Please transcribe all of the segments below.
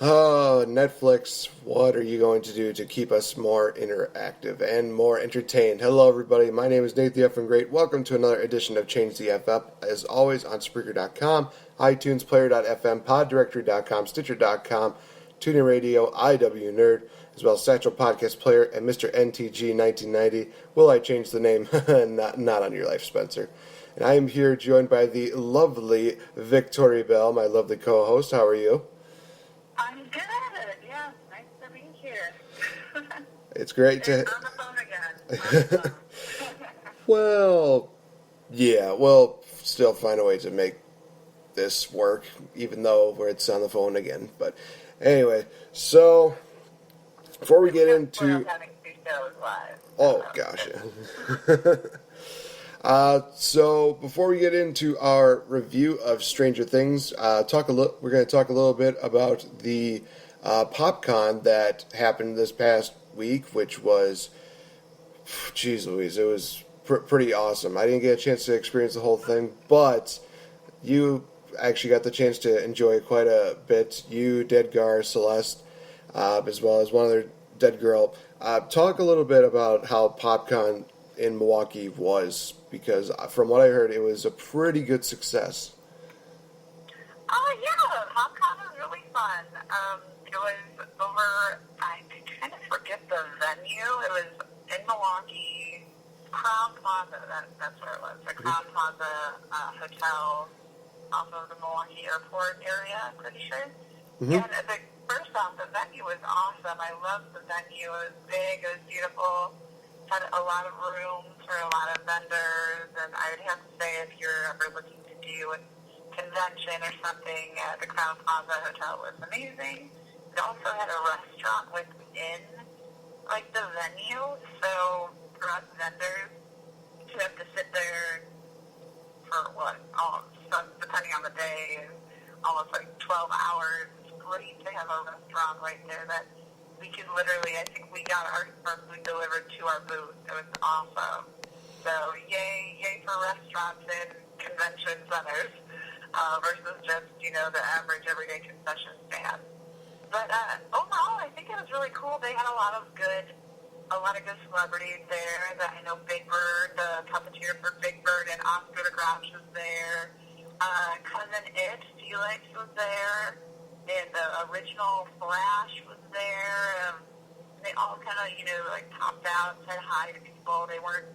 Oh, Netflix, what are you going to do to keep us more interactive and more entertained? Hello, everybody. My name is Nate the F and Great. Welcome to another edition of Change the F Up, as always on Spreaker.com, iTunes, Player.fm, PodDirectory.com, Stitcher.com, TuneIn Radio, IW Nerd, as well as Satchel Podcast Player and Mr. NTG 1990. Will I change the name? not on your life, Spencer. And I am here joined by the lovely VicTori Belle, my lovely co-host. How are you? I'm good. Yeah, nice to be here. It's great to... On the phone again. Well, yeah, we'll still find a way to make this work, even though it's on the phone again. But anyway, so before we get into... We're having two shows live. Oh, gosh. So before we get into our review of Stranger Things, we're going to talk a little bit about the PopCon that happened this past week, which was, geez Louise, it was pretty awesome. I didn't get a chance to experience the whole thing, but you actually got the chance to enjoy it quite a bit. You, Dedgar, Celeste, as well as one other dead girl. Talk a little bit about how PopCon in Milwaukee was, because from what I heard, it was a pretty good success. Yeah, PopCon was really fun. It was over, I kind of forget the venue. It was in Milwaukee, Crown Plaza, that's where it was, the Crown Plaza Hotel off of the Milwaukee Airport area, I'm pretty sure. Mm-hmm. And first off, the venue was awesome. I loved the venue. It was big, it was beautiful. Had a lot of room for a lot of vendors, and I would have to say, if you're ever looking to do a convention or something, the Crown Plaza Hotel was amazing. It also had a restaurant within, like, the venue, so for us vendors, you have to sit there for depending on the day, almost like 12 hours. It's great to have a restaurant right there that we could literally, I think we got our food delivered to our booth. It was awesome. So yay for restaurants and convention centers versus just, the average everyday concession stand. But overall, I think it was really cool. They had a lot of good celebrities there. I know Big Bird, the puppeteer for Big Bird, and Oscar the Grouch was there. Cousin It, Felix was there. And the original Flash was there. They all kind of, popped out, said hi to people. They weren't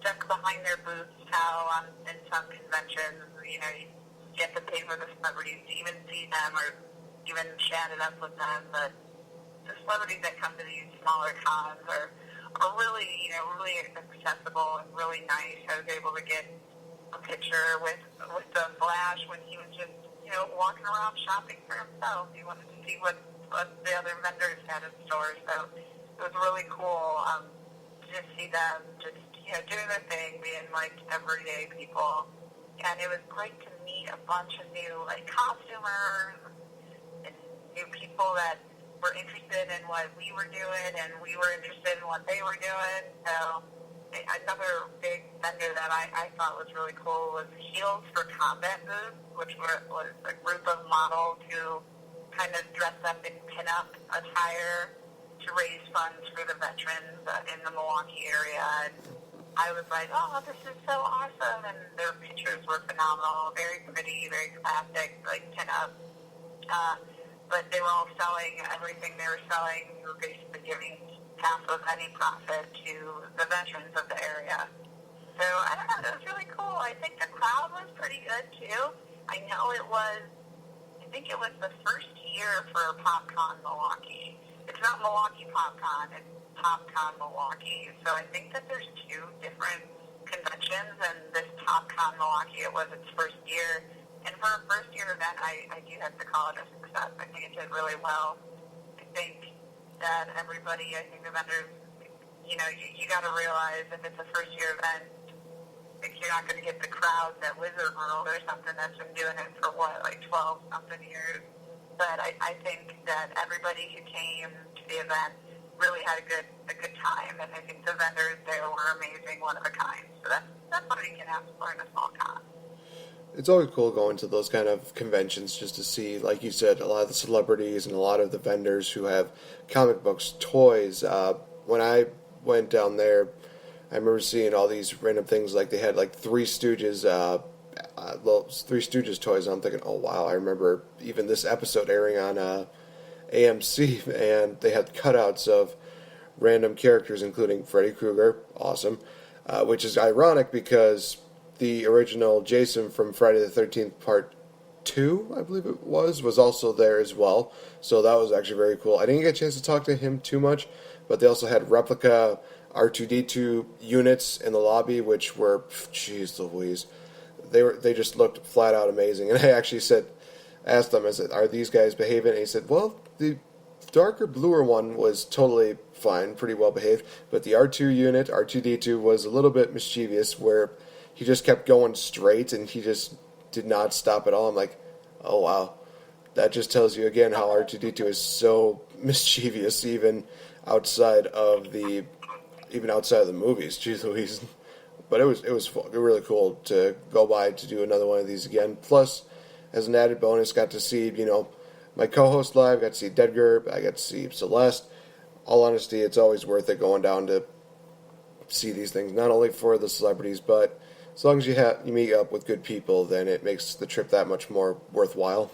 stuck behind their booths how in some conventions, you get to pay for the celebrities to even see them or even chat it up with them. But the celebrities that come to these smaller cons are really, really accessible and really nice. I was able to get a picture with the Flash when he was just walking around shopping for himself. He wanted to see what the other vendors had in store. So it was really cool to just see them just, doing their thing, being like everyday people. And it was great to meet a bunch of new, costumers and new people that were interested in what we were doing, and we were interested in what they were doing. So another big vendor that I thought was really cool was Heels for Combat booth, which was a group of models who kind of dressed up in pin-up attire to raise funds for the veterans in the Milwaukee area. And I was like, oh, this is so awesome. And their pictures were phenomenal, very pretty, very classic, like pin-up. But they were all selling everything they were selling. We were basically giving half of any profit to the veterans of the area. So, I don't know, it was really cool. I think the crowd was pretty good, too. I know I think it was the first year for PopCon Milwaukee. It's not Milwaukee PopCon, it's PopCon Milwaukee. So I think that there's two different conventions, and this PopCon Milwaukee, it was its first year. And for a first-year event, I do have to call it a success. I think it did really well. I think that everybody, I think the vendors, you got to realize if it's a first-year event, if you're not going to get the crowd that Wizard World or something that's been doing it for, 12-something years. But I think that everybody who came to the event really had a good time, and I think the vendors there were amazing, one of a kind. So that's what you can ask for in a small con. It's always cool going to those kind of conventions just to see, like you said, a lot of the celebrities and a lot of the vendors who have comic books, toys. When I went down there, I remember seeing all these random things. Like they had like Three Stooges toys. And I'm thinking, oh wow! I remember even this episode airing on AMC, and they had cutouts of random characters, including Freddy Krueger. Awesome, which is ironic because the original Jason from Friday the 13th Part 2, I believe it was also there as well. So that was actually very cool. I didn't get a chance to talk to him too much, but they also had replica R2D2 units in the lobby, which were, jeez Louise, they just looked flat out amazing. And I actually asked them, I said, are these guys behaving? And he said, well, the darker bluer one was totally fine, pretty well behaved, but the R2 unit, R2D2, was a little bit mischievous, where he just kept going straight and he just did not stop at all. I'm like, oh wow, that just tells you again how R2D2 is so mischievous, even outside of the movies. Jeez Louise. But it was really cool to go by to do another one of these again. Plus, as an added bonus, got to see my co-host live. Got to see Dedgar. I got to see Celeste. All honesty, it's always worth it going down to see these things. Not only for the celebrities, but as long as you meet up with good people, then it makes the trip that much more worthwhile.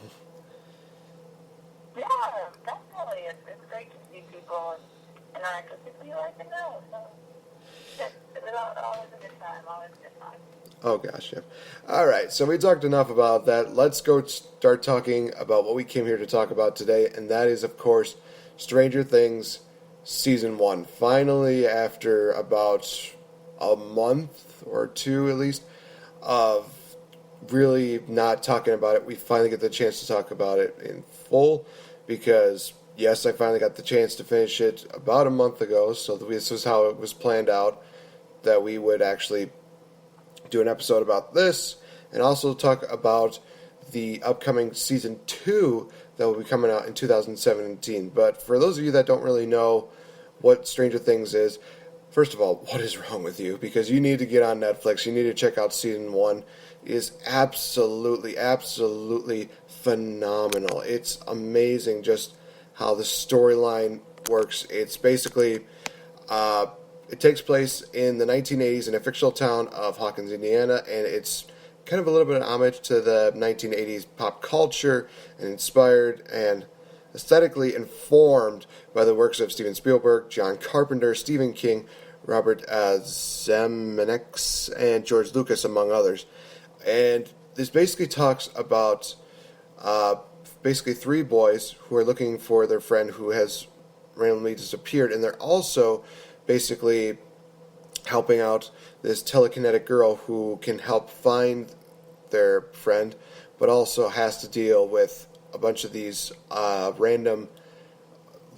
Yeah, definitely. It's great to see people and interact with people you like to know. So it's always a good time. Always a good time. Oh gosh, yeah. All right, so we talked enough about that. Let's go start talking about what we came here to talk about today, and that is, of course, Stranger Things Season 1. Finally, after about a month or two at least of really not talking about it, we finally get the chance to talk about it in full, because yes, I finally got the chance to finish it about a month ago. So this was how it was planned out, that we would actually do an episode about this and also talk about the upcoming season 2 that will be coming out in 2017. But for those of you that don't really know what Stranger Things is, first of all, what is wrong with you? Because you need to get on Netflix. You need to check out season 1. It is absolutely, absolutely phenomenal. It's amazing just how the storyline works. It's basically, it takes place in the 1980s in a fictional town of Hawkins, Indiana, and it's kind of a little bit of homage to the 1980s pop culture, and inspired and aesthetically informed by the works of Steven Spielberg, John Carpenter, Stephen King, Robert Zemeckis, and George Lucas, among others. And this basically talks about basically three boys who are looking for their friend who has randomly disappeared, and they're also basically helping out this telekinetic girl who can help find their friend, but also has to deal with a bunch of these random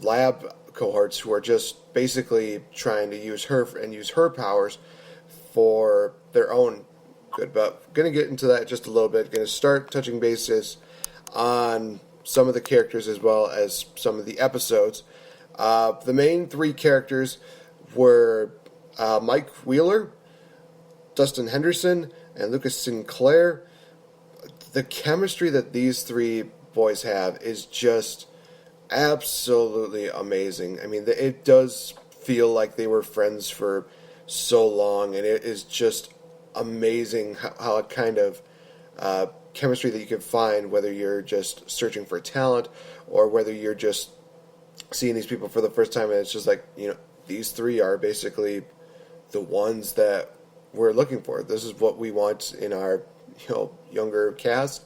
lab cohorts who are just basically trying to use her powers for their own good. But going to get into that just a little bit. Going to start touching bases on some of the characters as well as some of the episodes. The main three characters were Mike Wheeler, Dustin Henderson, and Lucas Sinclair. The chemistry that these three boys have is just absolutely amazing. I mean, it does feel like they were friends for so long, and it is just amazing how it kind of chemistry that you can find, whether you're just searching for talent or whether you're just seeing these people for the first time, and it's just like, these three are basically the ones that we're looking for. This is what we want in our younger cast.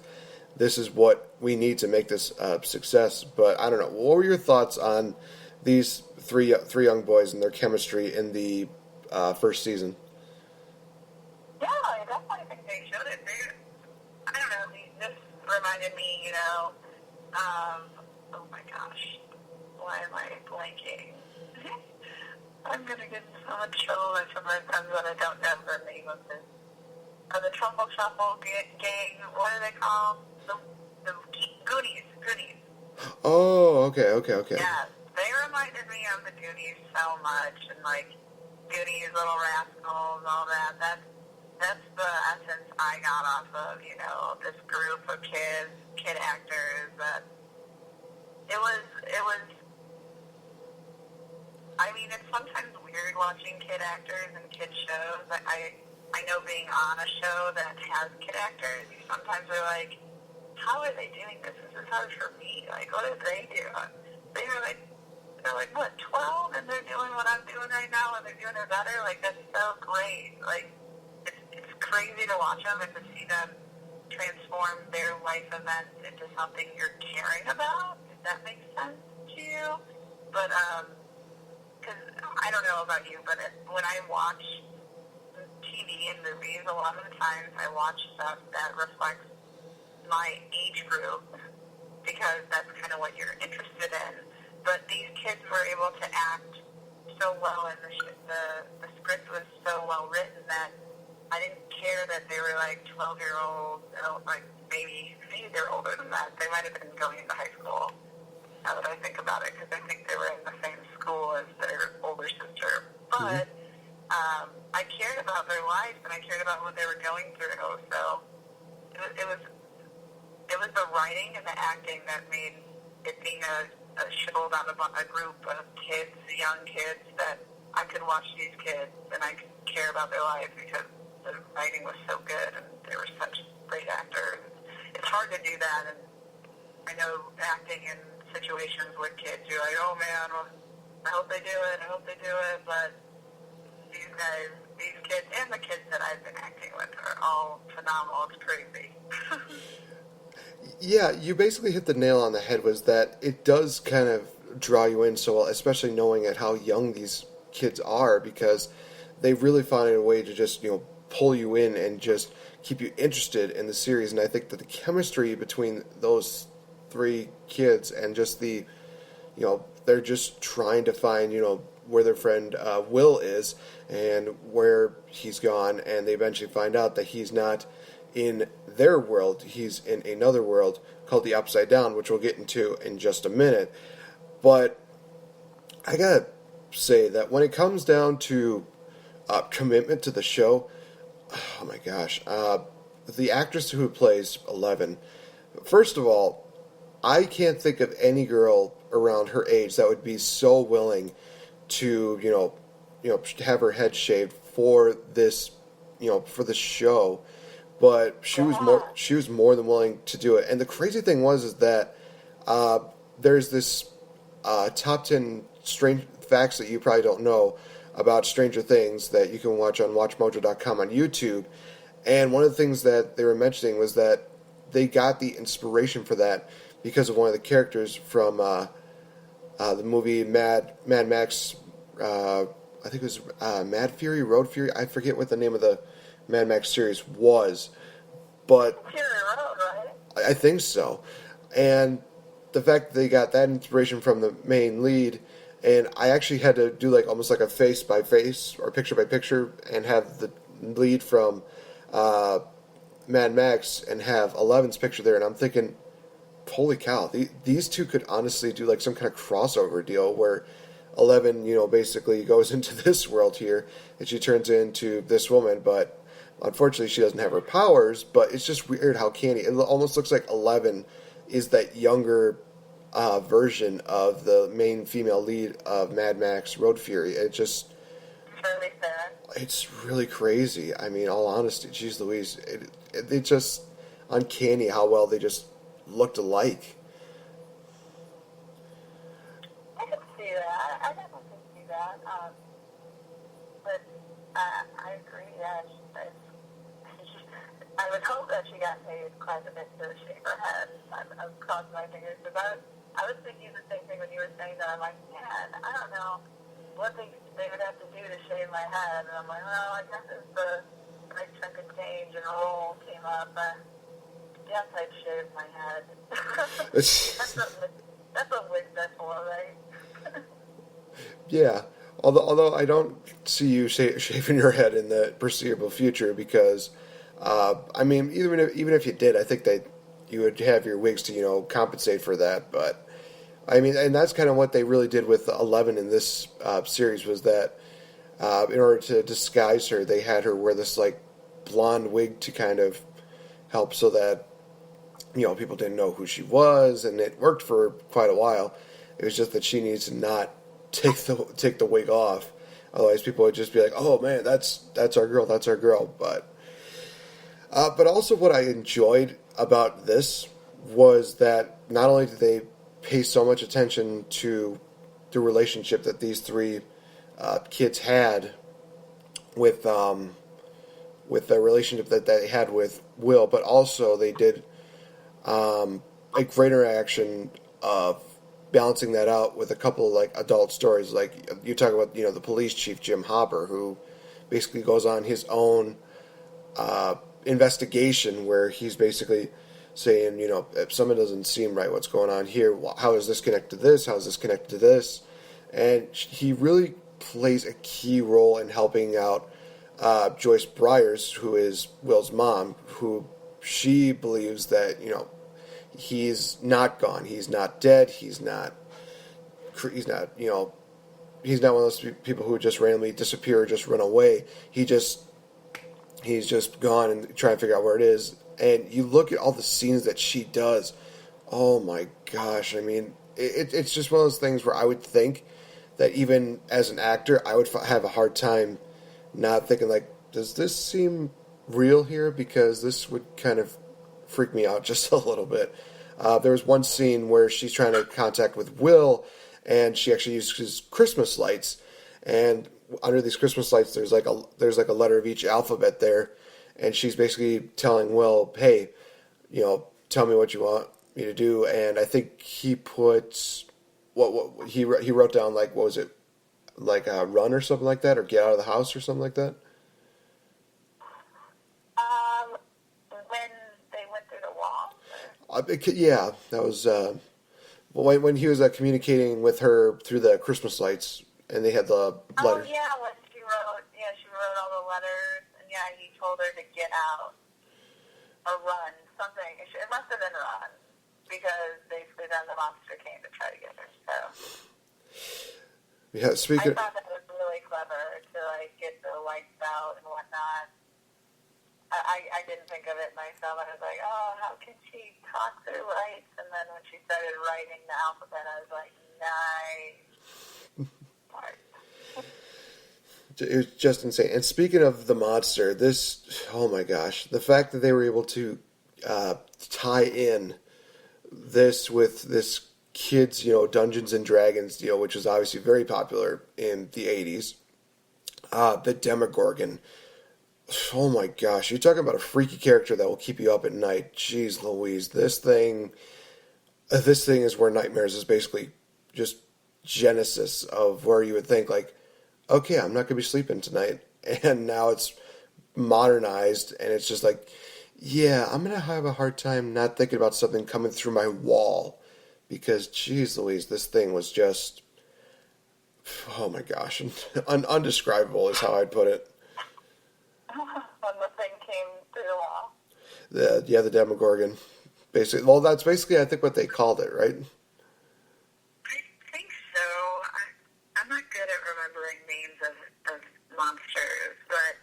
This is what we need to make this a success. But I don't know. What were your thoughts on these three young boys and their chemistry in the first season? Yeah, I definitely think they showed it. I don't know. This reminded me, oh my gosh, why am I blanking? I'm gonna get in so much trouble with some of my friends when I don't know the name of this. The Trumbull Shuffle gang. What are they called? The Goonies. Oh, okay. Yeah, they reminded me of the Goonies so much, and like Goonies, Little Rascals, all that. that's the essence I got off of, this group of kid actors. That it was. I mean, it's sometimes weird watching kid actors and kid shows. I know being on a show that has kid actors, sometimes they're like, how are they doing this? This is hard for me. Like, what did they do? They're like, what, 12? And they're doing what I'm doing right now, and they're doing it better? Like, that's so great. Like, it's crazy to watch them and to see them transform their life events into something you're caring about, if that makes sense to you. But, because I don't know about you, but when I watch TV and movies, a lot of the times I watch stuff that reflects my age group because that's kind of what you're interested in. But these kids were able to act so well, and the script was so well written that I didn't care that they were like 12-year-olds, like maybe they're older than that. They might have been going into high school. Now that I think about it, because I think they were in the same school as their older sister. But I cared about their life, and I cared about what they were going through. So it was the writing and the acting that made it being a show about a group of kids, young kids, that I could watch these kids and I could care about their life because the writing was so good and they were such great actors. It's hard to do that, and I know acting in situations with kids, you're like, oh man, well, I hope they do it, but these guys, these kids, and the kids that I've been acting with are all phenomenal. It's crazy. Yeah, you basically hit the nail on the head, was that it does kind of draw you in so well, especially knowing at how young these kids are, because they really found a way to just, pull you in and just keep you interested in the series. And I think that the chemistry between those three kids and just they're just trying to find, where their friend Will is and where he's gone, and they eventually find out that he's not in their world, he's in another world called the Upside Down, which we'll get into in just a minute. But I gotta say that when it comes down to commitment to the show, oh my gosh, the actress who plays 11, first of all, I can't think of any girl around her age that would be so willing to, have her head shaved for this, for the show. But she was more than willing to do it. And the crazy thing is that there's this top 10 strange facts that you probably don't know about Stranger Things that you can watch on WatchMojo.com on YouTube. And one of the things that they were mentioning was that they got the inspiration for that because of one of the characters from the movie Mad Max. I think it was Mad Fury, Road Fury. I forget what the name of the Mad Max series was, but Fury Road, right? I think so. And the fact that they got that inspiration from the main lead, and I actually had to do almost like a face by face or picture by picture, and have the lead from Mad Max and have 11's picture there, and I'm thinking, holy cow, these two could honestly do some kind of crossover deal where 11, basically goes into this world here, and she turns into this woman, but unfortunately she doesn't have her powers. But it's just weird how canny. It almost looks like 11 is that younger version of the main female lead of Mad Max Road Fury. It's really crazy. I mean, all honesty, geez Louise, it's just uncanny how well they just looked alike. I can see that. I definitely can see that. But I agree. Yeah, I would hope that she got paid quite a bit to shave her head. I'm crossing my fingers because I was thinking the same thing when you were saying that. I'm like, man, I don't know what they would have to do to shave my head. And I'm like, well, I guess if the right chunk of change and roll came up, yes, I'd shave my head. That's a wig vessel, right? Yeah, although I don't see you shaving your head in the foreseeable future, because I mean, even if you did, I think that you would have your wigs to compensate for that. But I mean, and that's kind of what they really did with 11 in this series, was that in order to disguise her, they had her wear this blonde wig to kind of help so that, people didn't know who she was, and it worked for quite a while. It was just that she needs to not take the wig off. Otherwise, people would just be like, "Oh man, that's our girl, that's our girl." But also what I enjoyed about this was that not only did they pay so much attention to the relationship that these three kids had with the relationship that they had with Will, but also they did a great interaction of balancing that out with a couple of like adult stories. Like you talk about, the police chief Jim Hopper, who basically goes on his own investigation where he's basically saying, if something doesn't seem right, what's going on here? How is this connected to this? How is this connected to this? And he really plays a key role in helping out Joyce Byers, who is Will's mom, who she believes that, he's not gone. He's not dead. He's not, he's not one of those people who just randomly disappear or just run away. He's just gone and trying to figure out where it is. And you look at all the scenes that she does. Oh my gosh. I mean, it's just one of those things where I would think that even as an actor, I would have a hard time not thinking like, does this seem real here? Because this would kind of freak me out just a little bit. There was one scene where she's trying to contact with Will, and she actually uses Christmas lights. And under these Christmas lights, there's like a letter of each alphabet there, and she's basically telling Will, "Hey, tell me what you want me to do." And I think he put what he wrote down, like, what was it, like run or something like that, or get out of the house or something like that. When they went through the wall. Yeah, that was when he was communicating with her through the Christmas lights, and they had the letters. Oh yeah, when she wrote all the letters, and yeah, he told her to get out or run, something. It must have been run, because basically then the monster came to try to get her. So yeah, I thought that was really clever to like get the lights out and whatnot. I didn't think of it myself. I was like, oh, how can she talk through lights? And then when she started writing the alphabet, I was like, nice. It was just insane. And speaking of the monster, oh my gosh, the fact that they were able to tie in this with this kids, Dungeons and Dragons, which was obviously very popular in the 80s. The Demogorgon. Oh my gosh, you're talking about a freaky character that will keep you up at night. Jeez Louise, this thing is where Nightmares is basically just genesis of where you would think like, okay, I'm not going to be sleeping tonight. And now it's modernized, and it's just like, yeah, I'm going to have a hard time not thinking about something coming through my wall. Because, jeez Louise, this thing was just, oh my gosh, undescribable is how I'd put it. When the thing came through the wall. The Demogorgon. Basically, well, that's basically, I think, what they called it, right? I think so. I'm not good at remembering names of monsters, but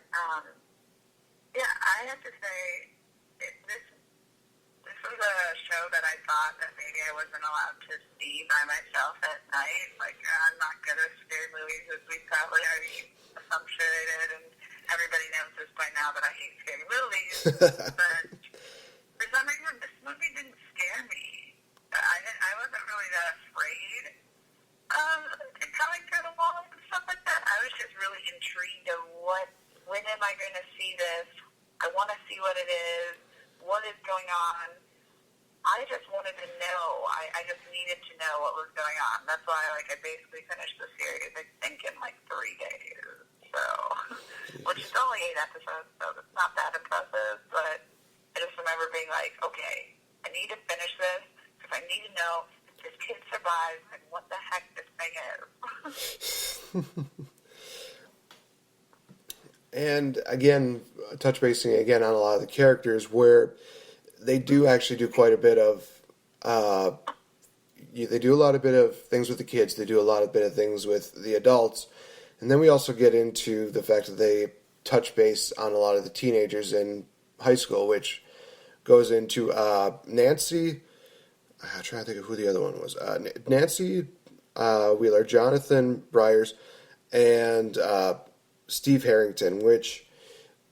yeah, I have to say, this was a show that I thought that maybe I wasn't allowed to see by myself at night. Like, I'm not good at scary movies, as we probably already assumptioned, and everybody knows this by now that I hate scary movies. But for some reason, this movie didn't scare me. I wasn't really that afraid of it coming through the wall and stuff like that. I was just really intrigued of when am I going to see this? I want to see what it is. What is going on? I just wanted to know. I just needed to know what was going on. That's why, I basically finished the series, I think, in 3 days. So, which is only 8 episodes, so it's not that impressive. But I just remember being like, okay, I need to finish this because I need to know if this kid survives and what the heck this thing is. And again, touch basing again on a lot of the characters where they do actually do quite a bit of, they do a lot of bit of things with the kids, they do a lot of bit of things with the adults, and then we also get into the fact that they touch base on a lot of the teenagers in high school, which goes into Nancy. I'm trying to think of who the other one was. Nancy Wheeler, Jonathan Byers, and Steve Harrington, which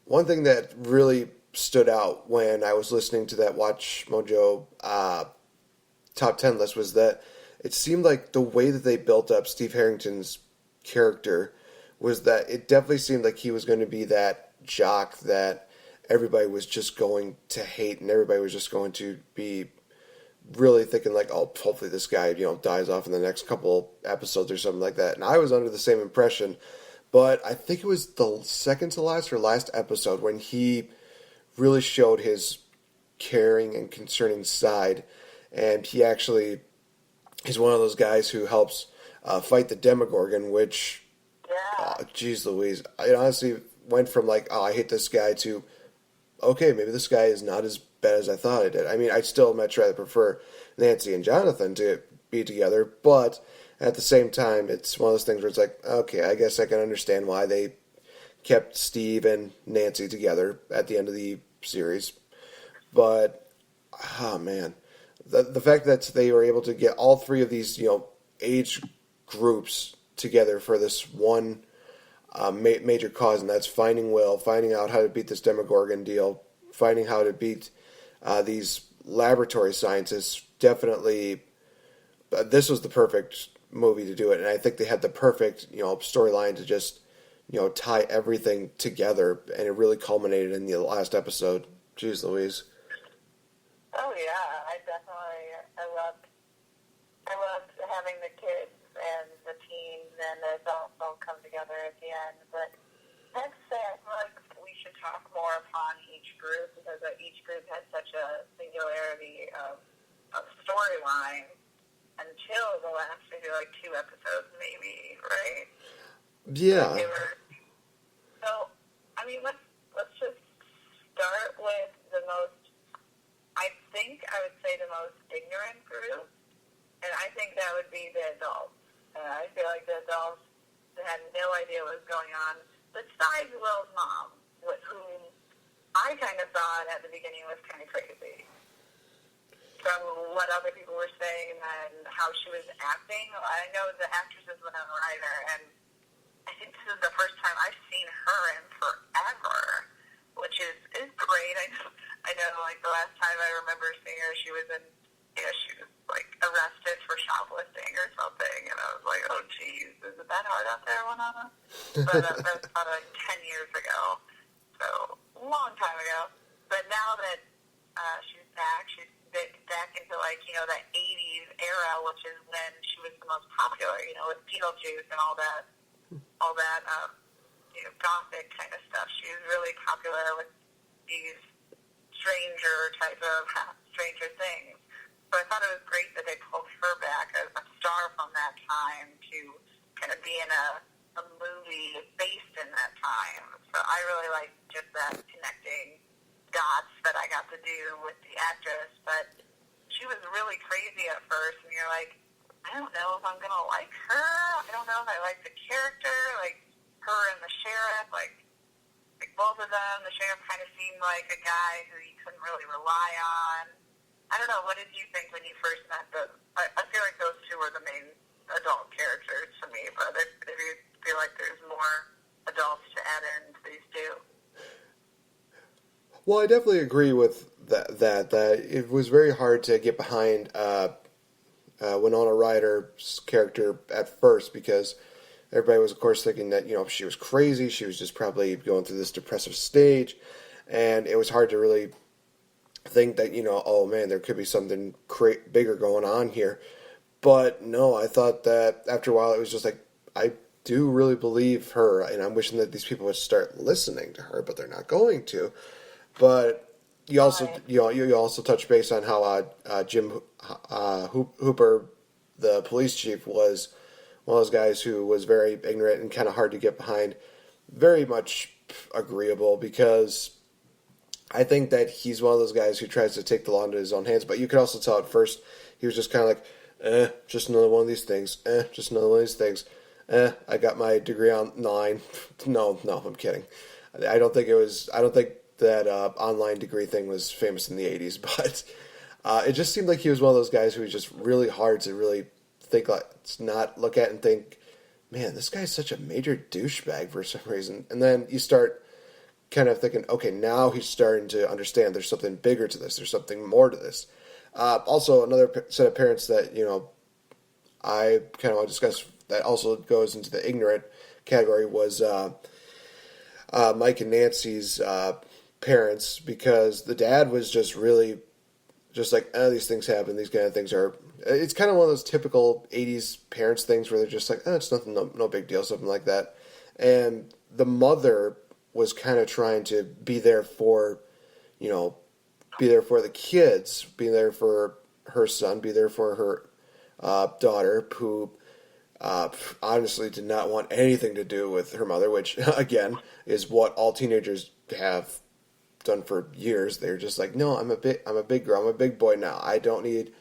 one thing that really stood out when I was listening to that Watch Mojo top 10 list was that it seemed like the way that they built up Steve Harrington's character was that it definitely seemed like he was going to be that jock that everybody was just going to hate, and everybody was just going to be really thinking like, oh, hopefully this guy, dies off in the next couple episodes or something like that. And I was under the same impression, but I think it was the second to last or last episode when he really showed his caring and concerning side, and he's one of those guys who helps fight the Demogorgon, which, geez Louise, I honestly went from like, oh, I hate this guy to, okay, maybe this guy is not as bad as I thought I did. I mean, I still much rather prefer Nancy and Jonathan to be together, but at the same time, it's one of those things where it's like, okay, I guess I can understand why they kept Steve and Nancy together at the end of the series. But, oh man, the fact that they were able to get all three of these, age groups together for this one major cause, and that's finding Will, finding out how to beat this Demogorgon deal, finding how to beat these laboratory scientists. Definitely, this was the perfect movie to do it, and I think they had the perfect, storyline to just, tie everything together, and it really culminated in the last episode. Jeez Louise. Oh yeah, I loved having the kids and the teens and the adults all come together at the end. But I have to say, I feel like we should talk more upon each group, because each group had such a singularity of storyline until the last, maybe like 2 episodes, maybe, right? Yeah. So, I mean, let's just start with the most, I think I would say the most ignorant group, and I think that would be the adults. I feel like the adults had no idea what was going on, besides Will's mom, with whom I kind of thought at the beginning was kind of crazy. From what other people were saying and how she was acting, I know the actress is Winona Ryder, and I think this is the first time I've seen her in forever, which is great. I know, like, the last time I remember seeing her, she was in, she was, like, arrested for shoplifting or something, and I was like, oh, geez, is it that hard out there, Winona? But that was about, like, 10 years ago, so a long time ago. But now that she's back into, like, that 80s era, which is when she was the most popular, with Beetlejuice and all that, gothic kind of stuff. She was really popular with these stranger things. So I thought it was great that they pulled her back as a star from that time to kind of be in a movie based in that time. So I really liked just that connecting dots that I got to do with the actress. But she was really crazy at first, and you're like, I don't know if I'm going to like her. I don't know if I like the character, like her and the sheriff, like both of them. The sheriff kind of seemed like a guy who you couldn't really rely on. I don't know, what did you think when you first met them? I feel like those two were the main adult characters to me, but if you feel like there's more adults to add in to these two. Well, I definitely agree with that it was very hard to get behind Winona Ryder's character at first, because everybody was, of course, thinking that, she was crazy. She was just probably going through this depressive stage, and it was hard to really think that, oh man, there could be something bigger going on here. But no, I thought that after a while it was just like, I do really believe her, and I'm wishing that these people would start listening to her, but they're not going to. But you also, you also touch base on how Jim Hooper, the police chief, was one of those guys who was very ignorant and kind of hard to get behind. Very much agreeable, because I think that he's one of those guys who tries to take the law into his own hands. But you could also tell at first he was just kind of like, just another one of these things. Just another one of these things. I got my degree online. No, I'm kidding. I don't think it was. I don't think that online degree thing was famous in the '80s, but it just seemed like he was one of those guys who was just really hard to really think like, not look at and think, man, this guy's such a major douchebag for some reason. And then you start kind of thinking, okay, now he's starting to understand there's something bigger to this. There's something more to this. Also, another set of parents that, I kind of want to discuss that also goes into the ignorant category was Mike and Nancy's parents, because the dad was just really just like, these things happen. These kind of things are. It's kind of one of those typical '80s parents things where they're just like, it's nothing, no big deal, something like that. And the mother was kind of trying to be there for, be there for the kids, be there for her son, be there for her daughter, who honestly did not want anything to do with her mother, which again is what all teenagers have done for years. They're just like, no, I'm a big girl, I'm a big boy now. I don't need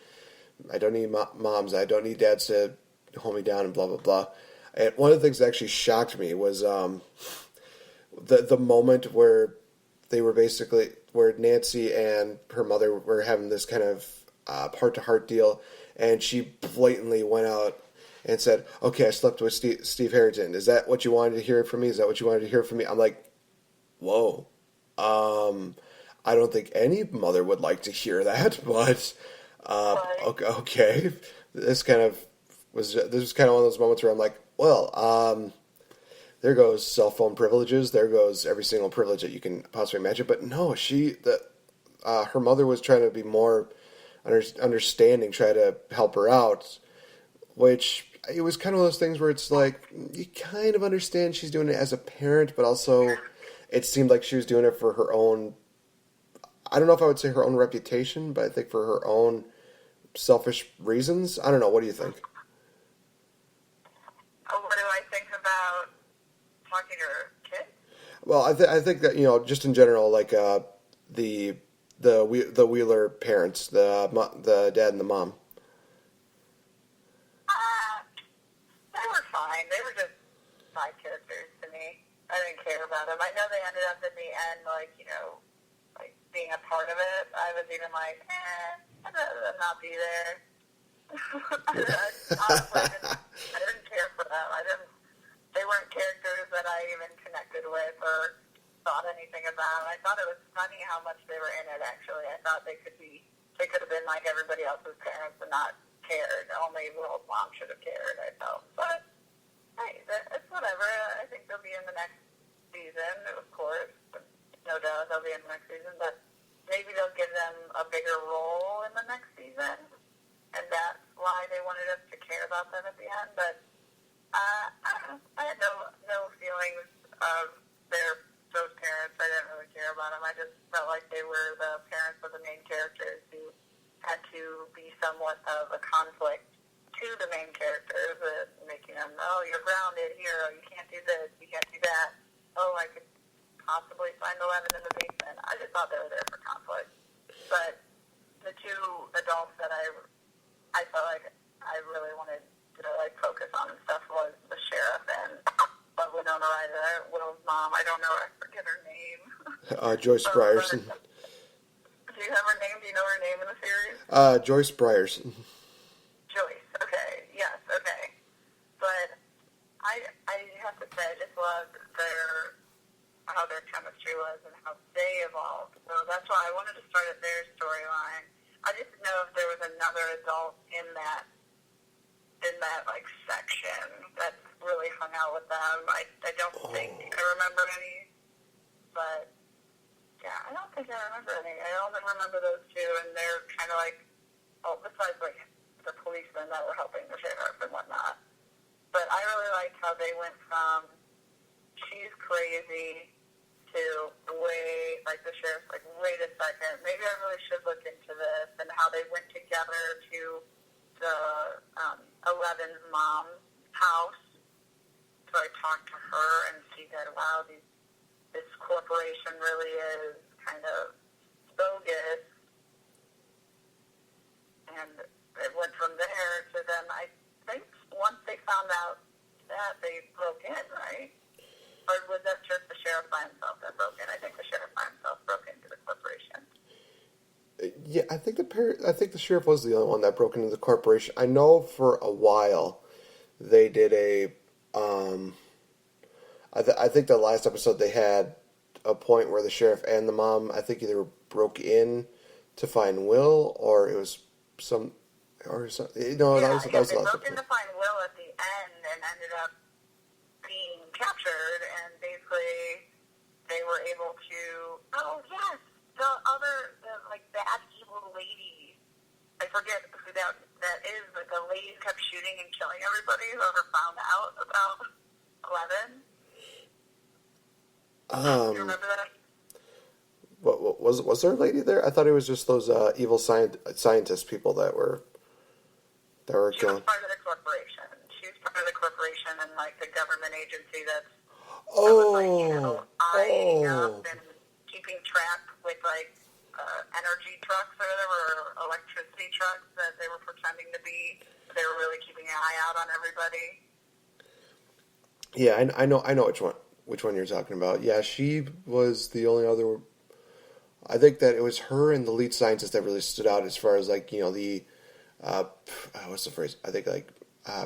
moms, I don't need dads to hold me down and blah blah blah. And one of the things that actually shocked me was the moment where they were basically where Nancy and her mother were having this kind of heart to heart deal, and she blatantly went out and said, "Okay, I slept with Steve Harrington. Is that what you wanted to hear from me? Is that what you wanted to hear from me?" I'm like, whoa. I don't think any mother would like to hear that, but okay. This was kind of one of those moments where I'm like, well, there goes cell phone privileges. There goes every single privilege that you can possibly imagine. But no, her mother was trying to be more understanding, try to help her out, which it was kind of those things where it's like, you kind of understand she's doing it as a parent, but also it seemed like she was doing it for her own, I don't know if I would say her own reputation, but I think for her own selfish reasons. I don't know. What do you think? What do I think about talking to her kids? Well, I think that, just in general, like the Wheeler parents, the dad and the mom. They were fine. They were just side characters to me. I didn't care about them. I know they ended up in the end, like being a part of it. I was even like, I'd rather not be there. Honestly, I didn't care for them. They weren't characters that I even connected with or thought anything about. I thought it was funny how much they were in it, actually. I thought they could have been like everybody else's parents and not cared. Only Will's mom should have cared, I felt. But, hey, it's whatever. I think they'll be in the next season, of course. No doubt they'll be in the next season, but maybe they'll give them a bigger role in the next season, and that's why they wanted us to care about them at the end. But I don't know. I had no feelings of those parents. I didn't really care about them. I just felt like they were the parents of the main characters who had to be somewhat of a conflict to the main characters, making them, you're grounded here, you can't do this, you can't do that, I could possibly find 11 in the basement. I just thought they were there for conflict. But the two adults that I felt like I really wanted to focus on and stuff was the sheriff and Winona Ryder, Will's mom. I don't know, I forget her name. Joyce Byers. Do you have her name? Do you know her name in the series? Joyce Byers. Joyce. Okay. Yes. Okay. But I have to say, I just loved how their chemistry was and how they evolved. So that's why I wanted to start at their storyline. I just didn't know if there was another adult in that section that really hung out with them. I don't think I remember any, but yeah, I don't think I remember any. I only remember those two, and they're kind of besides the policemen that were helping the sheriff and whatnot. But I really liked how they went from she's crazy to the sheriff's wait a second, maybe I really should look into this, and how they went together to the 11's mom's house to talk to her and see that, wow, this corporation really is kind of bogus. And it went from there to then, I think once they found out that, they broke in, right? Or was that just the sheriff by himself that Yeah, I think the sheriff was the only one that broke into the corporation. I know for a while they did a. Um, I think the last episode they had a point where the sheriff and the mom, I think either broke in to find Will, or it was some, or some. No, Yeah, that yeah, was the they last broke in episode. to find Will at the end and ended up being captured, and basically they were able to. Oh yes, the like bad evil lady. I forget who that is, but the lady kept shooting and killing everybody. Whoever found out about 11. Do you Um, remember that? what was there a lady there? I thought it was just those evil scientist people that were She was killing. part of the corporation. She was part of the corporation and like the government agency that was like, Oh, eyeing up oh, and keeping track with like energy trucks or whatever, or electricity trucks that they were pretending to be. They were really keeping an eye out on everybody. yeah, I know which one you're talking about. Yeah, she was the only other. I think that it was her and the lead scientist that really stood out as far as like the uh, what's the phrase? I think like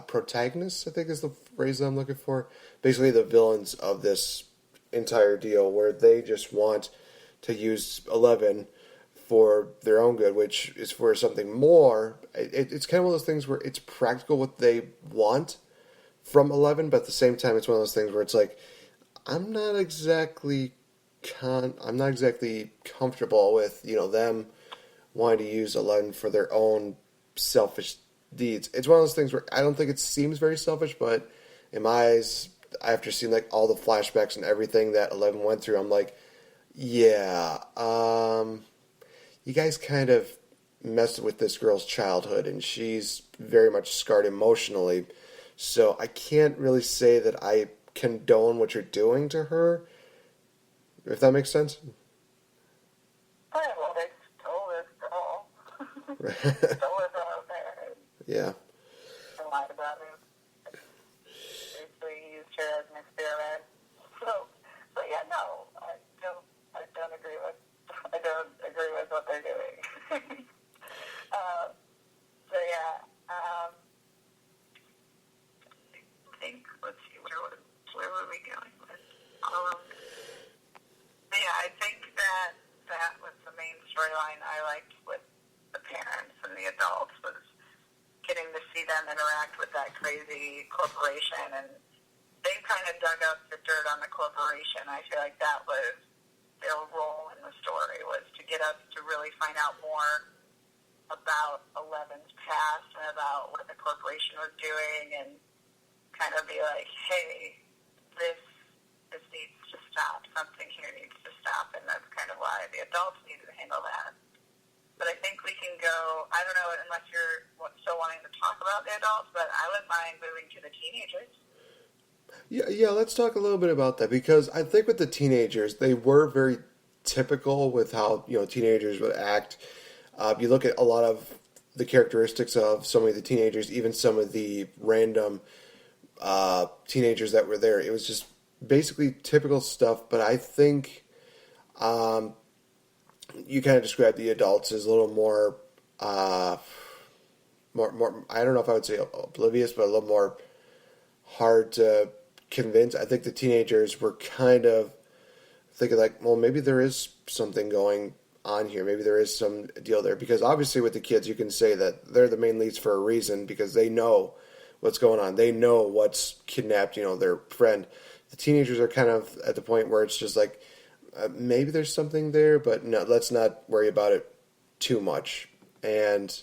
protagonists. I think is the phrase that I'm looking for. Basically, the villains of this entire deal, where they just want to use 11 for their own good, which is for something more. It's kind of one of those things where it's practical what they want from 11, but at the same time, it's one of those things where it's like I'm not exactly I'm not exactly comfortable with them wanting to use 11 for their own selfish deeds. It's one of those things where I don't think it seems very selfish, but in my eyes, after seeing like all the flashbacks and everything that 11 went through, I'm like, yeah, you guys kind of messed with this girl's childhood, and she's very much scarred emotionally. So I can't really say that I condone what you're doing to her, if that makes sense. Oh, well, they stole this girl. Stole her from there Yeah. and lied about it. Basically used her as an experiment. So yeah, no, I don't agree with, what they're doing. So yeah, I think, let's see, where were we going with, yeah, I think that was the main storyline I liked with the parents and the adults, was getting to see them interact with that crazy corporation, and they kind of dug up the dirt on the corporation. I feel like that was their role in the story, was to get us to really find out more about Eleven's past and about what the corporation was doing, and kind of be like, hey, this needs to stop. Something here needs to stop, and that's kind of why the adults need to handle that. But I think we can go, I don't know, unless you're still wanting to talk about the adults, but I wouldn't mind moving to the teenagers. Yeah, let's talk a little bit about that because I think with the teenagers, they were very typical with how teenagers would act. You look at a lot of the characteristics of some of the teenagers, even some of the random teenagers that were there. It was just basically typical stuff. But I think you kind of described the adults as a little more. I don't know if I would say oblivious, but a little more hard to convince. I think the teenagers were kind of thinking like, well, maybe there is something going on here. Maybe there is some deal there. Because obviously with the kids, you can say that they're the main leads for a reason because they know what's going on. They know what's kidnapped, their friend. The teenagers are kind of at the point where it's just like, maybe there's something there, but no, let's not worry about it too much. And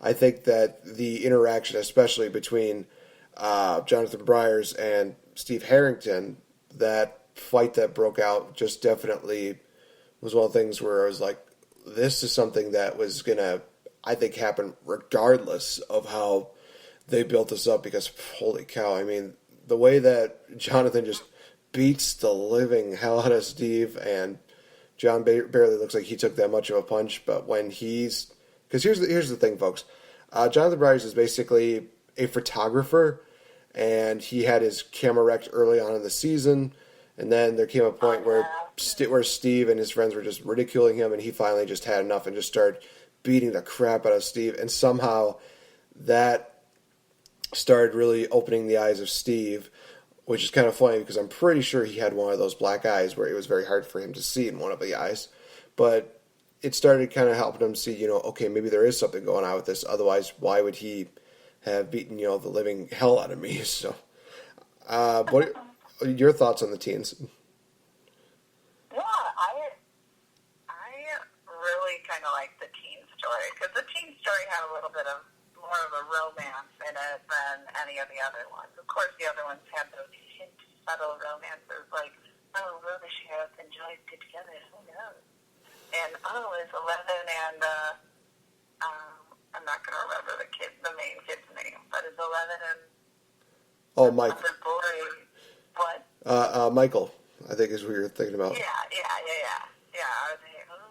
I think that the interaction, especially between Jonathan Bryars and Steve Harrington, that fight that broke out just definitely was one of the things where I was like, this is something that was going to, I think, happen regardless of how they built this up because, holy cow, I mean, the way that Jonathan just beats the living hell out of Steve and John barely looks like he took that much of a punch, but when he's... Because here's the thing, folks. Jonathan Bryars is basically a photographer, and he had his camera wrecked early on in the season, and then there came a point where Steve and his friends were just ridiculing him, and he finally just had enough and just started beating the crap out of Steve, and somehow that started really opening the eyes of Steve, which is kind of funny because I'm pretty sure he had one of those black eyes where it was very hard for him to see in one of the eyes. But it started kind of helping him see, okay, maybe there is something going on with this. Otherwise, why would he have beaten, the living hell out of me? So, what are your thoughts on the teens? Yeah, I really kind of like the teen story because the teen story had a little bit of more of a romance in it than any of the other ones. Of course, the other ones had those hint, subtle romances like, oh, will the sheriff and Joyce get together? Who knows? And it's 11 and I'm not going to remember the main kid's name, but it's 11 and Mike. the boy. What? Michael, I think is what you're thinking about. Yeah.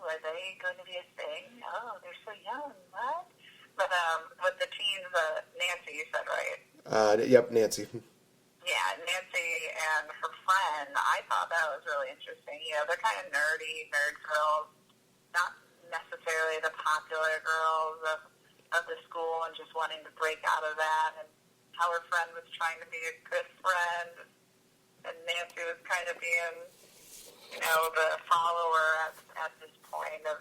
Are they going to be a thing? Oh, they're so young. What? But with the teens, Nancy, you said, right? Yep, Nancy. Yeah, Nancy and her friend, I thought that was really interesting. They're kind of nerdy, nerd girls, not necessarily the popular girls of the school and just wanting to break out of that, and how her friend was trying to be a good friend, and Nancy was kind of being, the follower at this point of,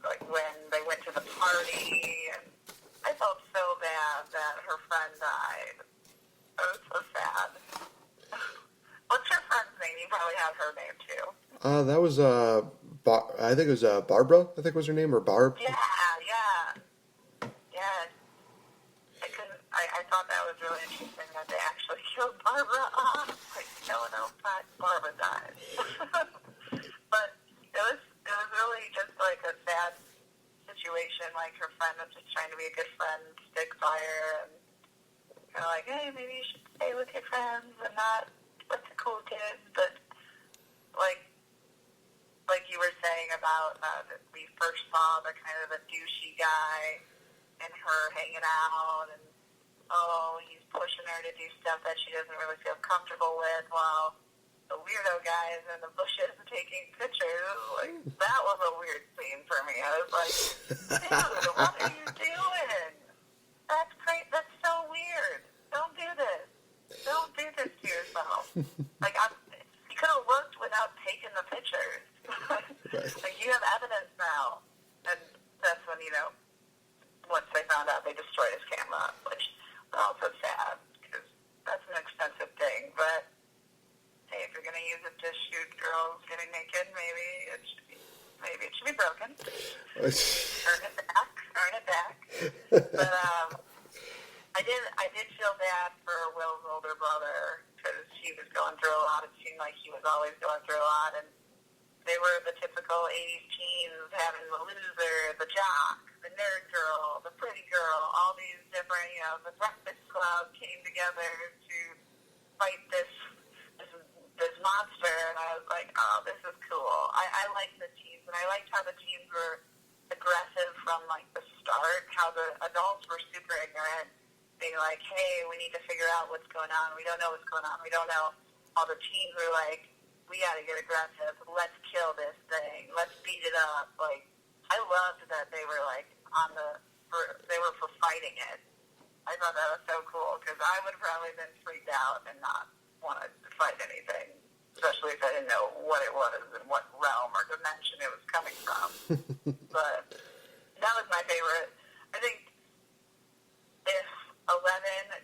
like, when they went to the party, and I felt so bad that her friend died. It was so sad. What's your friend's name? You probably have her name, too. That was, I think it was Barbara, I think was her name, or Barb. Yeah. I thought that was really interesting that they actually killed Barbara off. Like, no, but Barbara died. But it was really just like a sad situation. Like, her friend was just trying to be a good friend, stick by her, and kind of like, hey, maybe you should stay with your friends and not with the cool kids. But like you were saying about we first saw the kind of the douchey guy and her hanging out, and he's pushing her to do stuff that she doesn't really feel comfortable with, while the weirdo guy is in the bushes taking pictures. Like, that was a weird scene for me. I was like, dude, what are you doing? That's great. That's so weird. Don't do this. Don't do this to yourself. Like, you could have looked without taking the pictures. Right. Like, you have evidence now. And that's when, once they found out, they destroyed his camera, which was also sad, because that's an expensive thing. But, hey, if you're going to use it to shoot girls getting naked, maybe it should be broken. Earn it back. But, I did feel bad for Will's older brother, because he was going through a lot. It seemed like he was always going through a lot, and they were the typical 80s teens, having the loser, the jock, the nerd girl, the pretty girl, all these different, the Breakfast Club came together to fight this monster, and I was like, oh, this is cool. I liked the teens, and I liked how the teens were aggressive from, like, the start, how the adults were super ignorant, being like, hey, we need to figure out what's going on. We don't know what's going on. We don't know. All the teens were like, we got to get aggressive. Let's kill this thing. Let's beat it up. Like, I loved that they were, like, they were for fighting it. I thought that was so cool, because I would have probably been freaked out and not wanted to fight anything, especially if I didn't know what it was and what realm or dimension it was coming from. But that was my favorite. I think if 11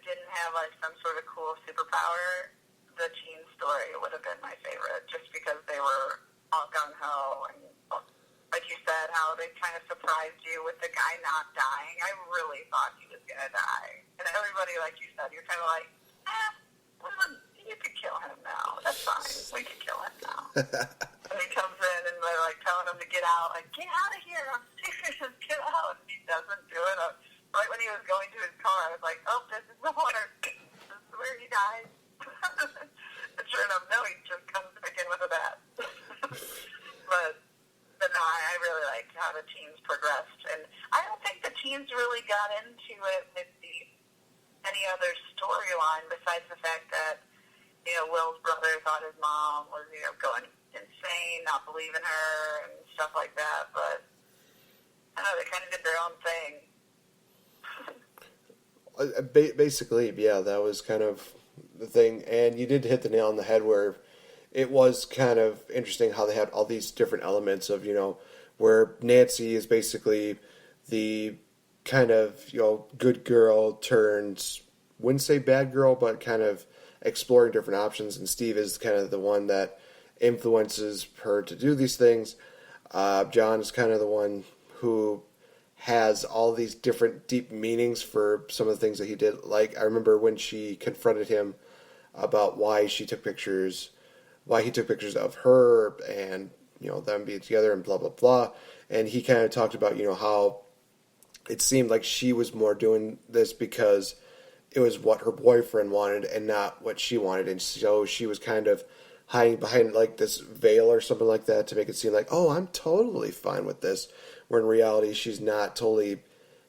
didn't have, like, some sort of cool superpower, the teen story would have been my favorite, just because they were all gung-ho, and like you said, how they kind of surprised you with the guy not dying. I really thought he was going to die. And everybody, like you said, you're kind of like, you could kill him now. That's fine. We can kill him now. And he comes in, and they're, like, telling him to get out. Like, get out of here. I'm serious. Get out. And he doesn't do it. Right when he was going to his car, I was like, oh, this is the water. This is where he dies. And sure enough, no, he just comes back in with a bat. But no, I really liked how the teens progressed. And I don't think the teens really got into it with any other storyline besides the fact that, Will's brother thought his mom was, going insane, not believing her, and stuff like that. But I don't know, they kind of did their own thing. Basically, yeah, that was kind of the thing. And you did hit the nail on the head where it was kind of interesting how they had all these different elements of, where Nancy is basically the kind of, good girl turns, wouldn't say bad girl, but kind of exploring different options. And Steve is kind of the one that influences her to do these things. John is kind of the one who has all these different deep meanings for some of the things that he did. Like, I remember when she confronted him about why he took pictures of her and, them being together and blah, blah, blah. And he kind of talked about, how it seemed like she was more doing this because it was what her boyfriend wanted and not what she wanted. And so she was kind of hiding behind like this veil or something like that to make it seem like, oh, I'm totally fine with this. Where in reality, she's not totally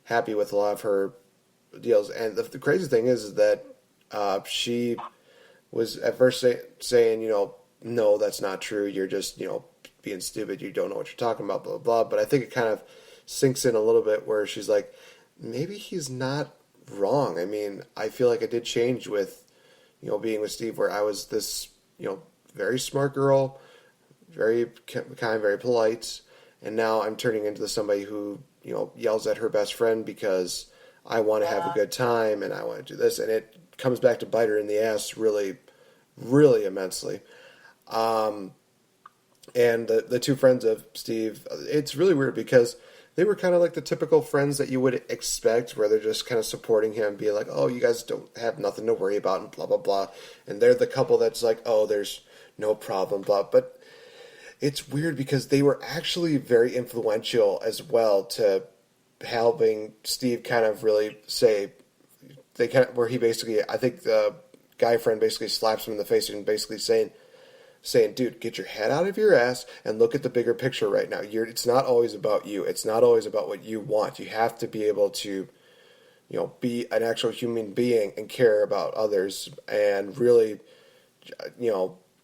happy with a lot of her deals. And the crazy thing is that she was at first saying, no, that's not true. You're just, being stupid. You don't know what you're talking about, blah, blah, blah. But I think it kind of sinks in a little bit where she's like, maybe he's not wrong. I mean, I feel like I did change with, being with Steve, where I was this, very smart girl, very kind, very polite, and now I'm turning into somebody who, yells at her best friend because I want to have a good time and I want to do this, and it comes back to bite her in the ass really, really immensely. And the two friends of Steve, it's really weird because they were kind of like the typical friends that you would expect, where they're just kind of supporting him, being like, oh, you guys don't have nothing to worry about, and blah, blah, blah. And they're the couple that's like, oh, there's no problem, blah. But it's weird because they were actually very influential as well to helping Steve kind of really say, where he basically, I think the guy friend basically slaps him in the face and basically saying, dude, get your head out of your ass and look at the bigger picture right now. It's not always about you. It's not always about what you want. You have to be able to, be an actual human being and care about others and really,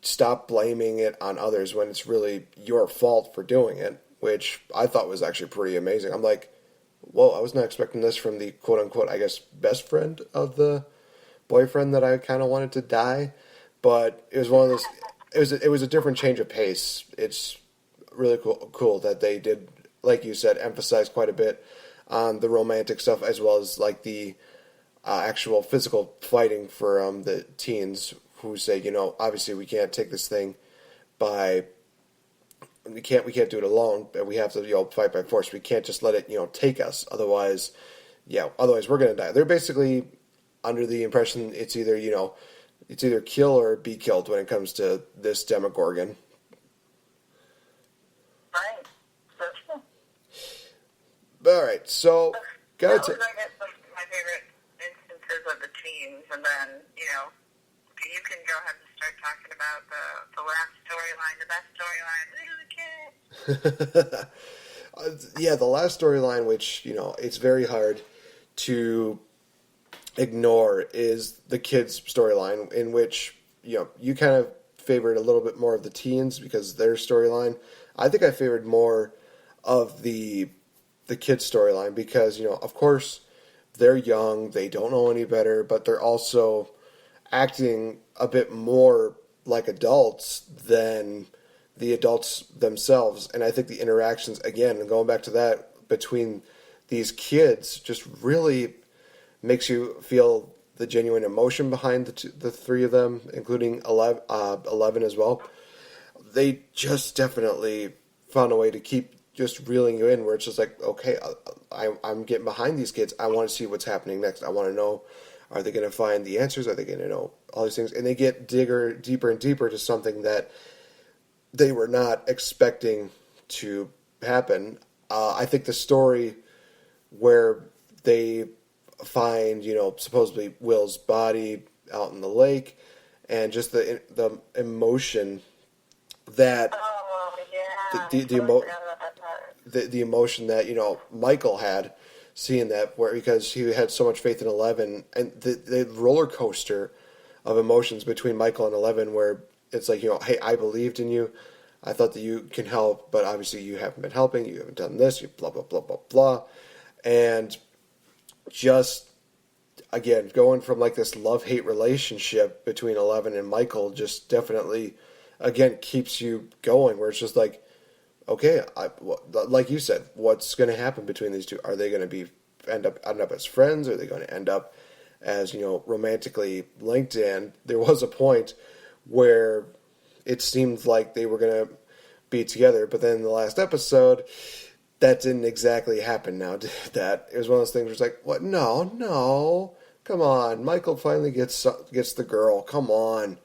stop blaming it on others when it's really your fault for doing it, which I thought was actually pretty amazing. I'm like, whoa, I was not expecting this from the quote-unquote, I guess, best friend of the boyfriend that I kind of wanted to die. But it was one of those... It was a different change of pace. It's really cool that they did, like you said, emphasize quite a bit on the romantic stuff as well as like the actual physical fighting for the teens who say, obviously we can't take this thing we can't do it alone, but we have to fight by force. We can't just let it take us. Otherwise we're gonna die. They're basically under the impression it's either kill or be killed when it comes to this Demogorgon. Right. All right, so that was, I guess, my favorite instances of the teens, and then you can go ahead and start talking about the last storyline, the best storyline. Little kid. Yeah, the last storyline, which it's very hard to ignore, is the kids' storyline, in which you kind of favored a little bit more of the teens because their storyline. I think I favored more of the kids' storyline because of course they're young, they don't know any better, but they're also acting a bit more like adults than the adults themselves. And I think the interactions, again, and going back to that, between these kids just really makes you feel the genuine emotion behind the three of them, including 11 as well. They just definitely found a way to keep just reeling you in, where it's just like, okay, I'm getting behind these kids. I want to see what's happening next. I want to know, are they going to find the answers? Are they going to know all these things? And they get deeper and deeper to something that they were not expecting to happen. I think the story where they find, supposedly Will's body out in the lake, and just the emotion that the emotion that Michael had seeing that, where because he had so much faith in 11, and the roller coaster of emotions between Michael and 11, where it's like, hey, I believed in you, I thought that you can help, but obviously you haven't been helping. You haven't done this. You blah blah blah blah blah, and just again going from like this love-hate relationship between Eleven and Michael just definitely again keeps you going where it's just like okay like you said, what's going to happen between these two? Are they going to be end up as friends? Are they going to end up as romantically linked in? There was a point where it seemed like they were going to be together, but then in the last episode that didn't exactly happen now, did that? It was one of those things where it's like, what? No, come on. Michael finally gets the girl. Come on.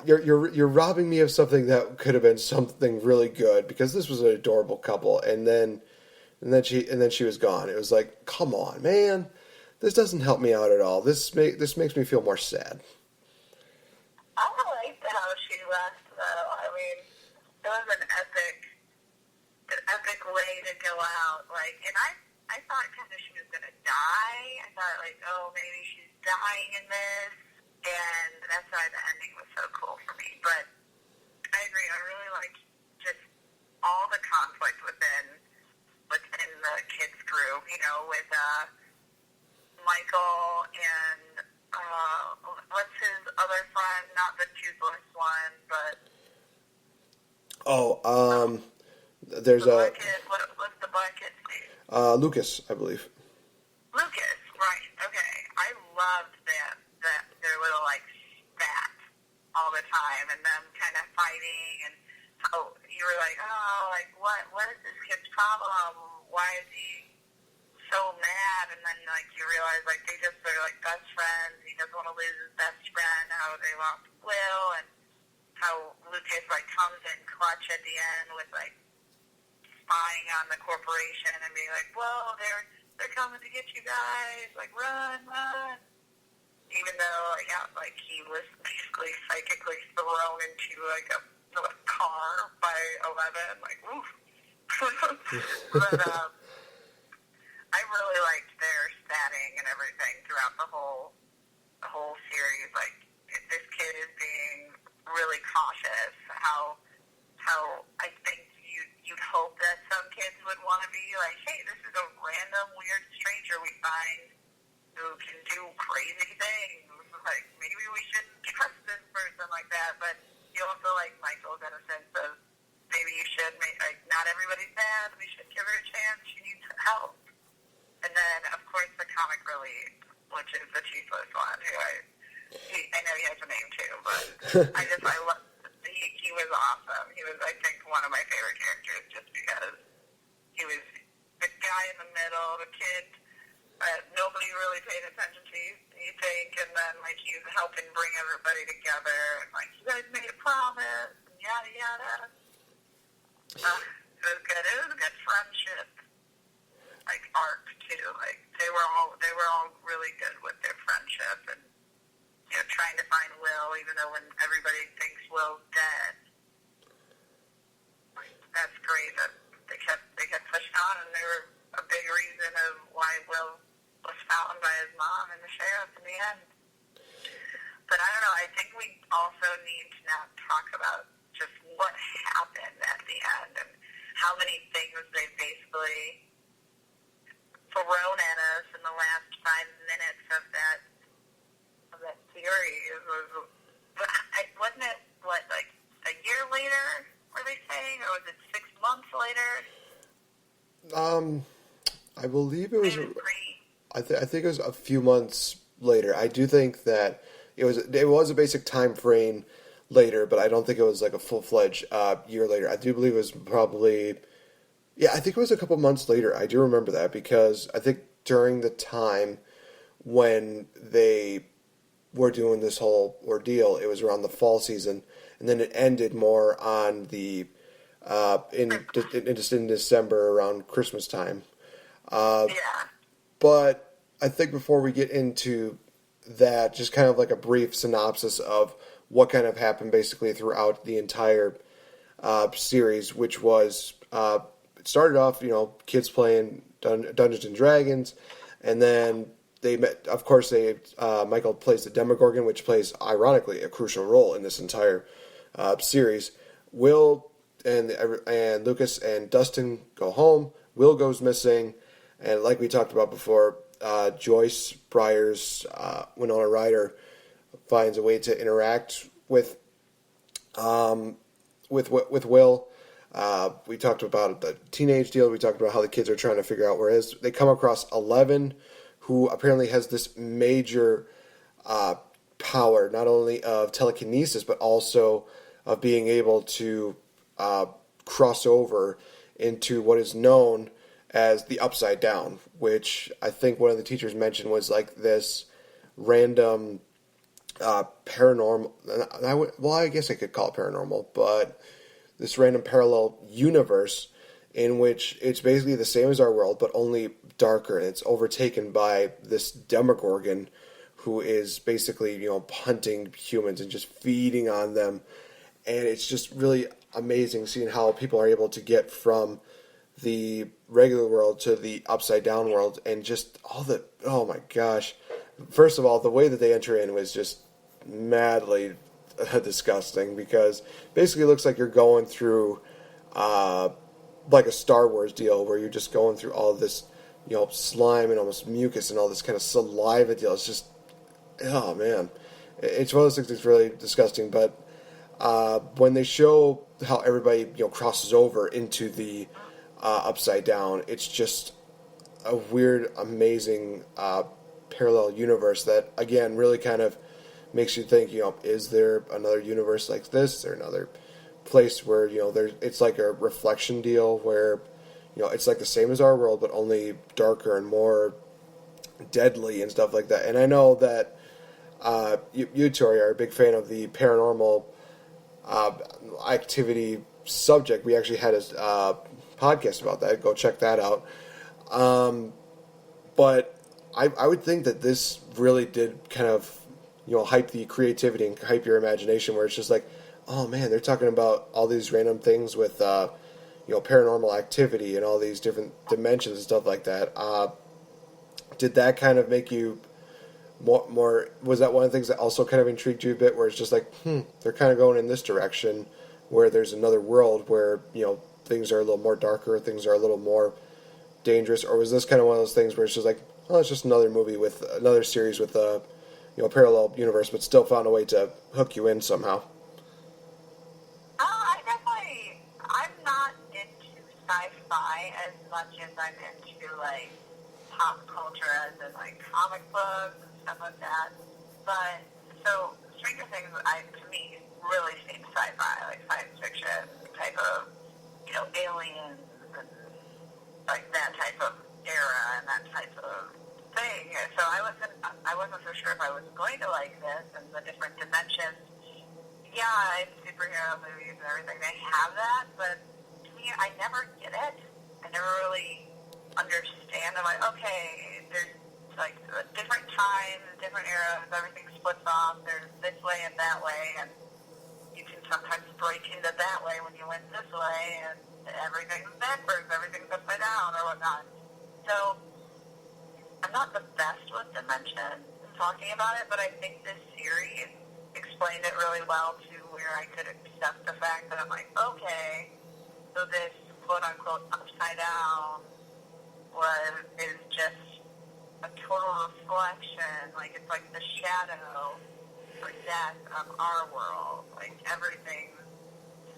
You're robbing me of something that could have been something really good because this was an adorable couple, and then she was gone. It was like, come on, man. This doesn't help me out at all. This makes me feel more sad. I liked how she left, though. I mean, it was an epic way to go out. Like, and I thought kind of she was gonna die. I thought like, oh, maybe she's dying in this, and that's why the ending was so cool for me. But I agree. I really like just all the conflict within the kids group. With Michael and what's his other friend? Not the toothless one, but there's the black kid. What's the black kid's name? Lucas, I believe. Lucas, right? Okay, I loved that their little like spat all the time, and them kind of fighting, and how you were like, oh, like what is this kid's problem? Why is he so mad? And then like you realize like they're like best friends. He doesn't want to lose his best friend. How they lost Will, and how Lucas like comes in clutch at the end with like spying on the corporation and being like, whoa, they're coming to get you guys. Like run. Even though like he was basically psychically thrown into like a car by 11. Like oof. But I really liked their statting and everything throughout the whole series. Like this kid is being really cautious. How I think you'd hope that some kids would want to be like, hey, this is a random weird stranger we find who can do crazy things. Like maybe we shouldn't trust this person like that. But you also like Michael's in a sense of maybe you should like not everybody's bad. We should give her a chance. She needs help. And then, of course, the comic relief, which is the toothless one, who I know he has a name too, but I love, he was awesome. He was, I think, one of my favorite characters just because he was the guy in the middle, the kid that nobody really paid attention to, you think, and then, like, he was helping bring everybody together, and, like, you guys made a promise, and yada, yada. It was good. It was a good friendship. Like arc too, like they were all really good with their friendship and trying to find Will, even though when everybody thinks Will's dead. Like, that's great that they kept pushing on, and they were a big reason of why Will was found by his mom and the sheriff in the end. But I don't know. I think we also need to now talk about just what happened at the end and how many things they basically thrown at us in the last 5 minutes of that series. Wasn't it like a year later? Were they saying, or was it 6 months later? I believe it was. Maybe 3. I think it was a few months later. I do think that it was a basic time frame later, but I don't think it was like a full-fledged year later. I do believe it was probably. Yeah, I think it was a couple months later. I do remember that because I think during the time when they were doing this whole ordeal, it was around the fall season, and then it ended more on the in December around Christmas time. Yeah. But I think before we get into that, just kind of like a brief synopsis of what kind of happened basically throughout the entire series, which was. It started off, kids playing Dungeons and Dragons, and then they met. Of course, Michael plays the Demogorgon, which plays, ironically, a crucial role in this entire series. Will and Lucas and Dustin go home. Will goes missing, and like we talked about before, Joyce Byers, Winona Ryder finds a way to interact with Will. We talked about the teenage deal. We talked about how the kids are trying to figure out where it is. They come across 11, who apparently has this major power, not only of telekinesis, but also of being able to cross over into what is known as the Upside Down, which I think one of the teachers mentioned was like this random paranormal. I guess I could call it paranormal, but this random parallel universe in which it's basically the same as our world, but only darker, and it's overtaken by this Demogorgon who is basically, hunting humans and just feeding on them. And it's just really amazing seeing how people are able to get from the regular world to the upside down world, and just oh my gosh. First of all, the way that they enter in was just madly disgusting, because basically it looks like you're going through like a Star Wars deal where you're just going through all this, slime and almost mucus and all this kind of saliva deal. It's just, oh man, it's one of those things that's really disgusting. But when they show how everybody crosses over into the upside down, it's just a weird, amazing parallel universe that again really kind of makes you think, is there another universe like this? Is there another place where it's like a reflection deal where it's like the same as our world but only darker and more deadly and stuff like that. And I know that you Tori, are a big fan of the paranormal activity subject. We actually had a podcast about that. Go check that out. But I would think that this really did kind of hype the creativity and hype your imagination, where it's just like, oh man, they're talking about all these random things with paranormal activity and all these different dimensions and stuff like that. Did that kind of make you more? Was that one of the things that also kind of intrigued you a bit, where it's just like, they're kind of going in this direction, where there's another world where things are a little more darker, things are a little more dangerous? Or was this kind of one of those things where it's just like, oh, it's just another movie with another series with a parallel universe, but still found a way to hook you in somehow? I'm not into sci-fi as much as I'm into like pop culture, as in like comic books and stuff like that. But so Stranger Things, to me, really seems sci-fi, like science fiction type of aliens and like that type of era and that type of thing. So I wasn't so sure if I was going to like this and the different dimensions. Yeah, it's superhero movies and everything. They have that, but to me, I never get it. I never really understand. I'm like, okay, there's like different times, different eras, everything splits off. There's this way and that way, and you can sometimes break into that way when you went this way, and everything's backwards, everything's upside down or whatnot. So I'm not the best with dimension and talking about it, but I think this series explained it really well to where I could accept the fact that I'm like, okay, so this quote-unquote upside down is just a total reflection, like it's like the shadow or death of our world, like everything's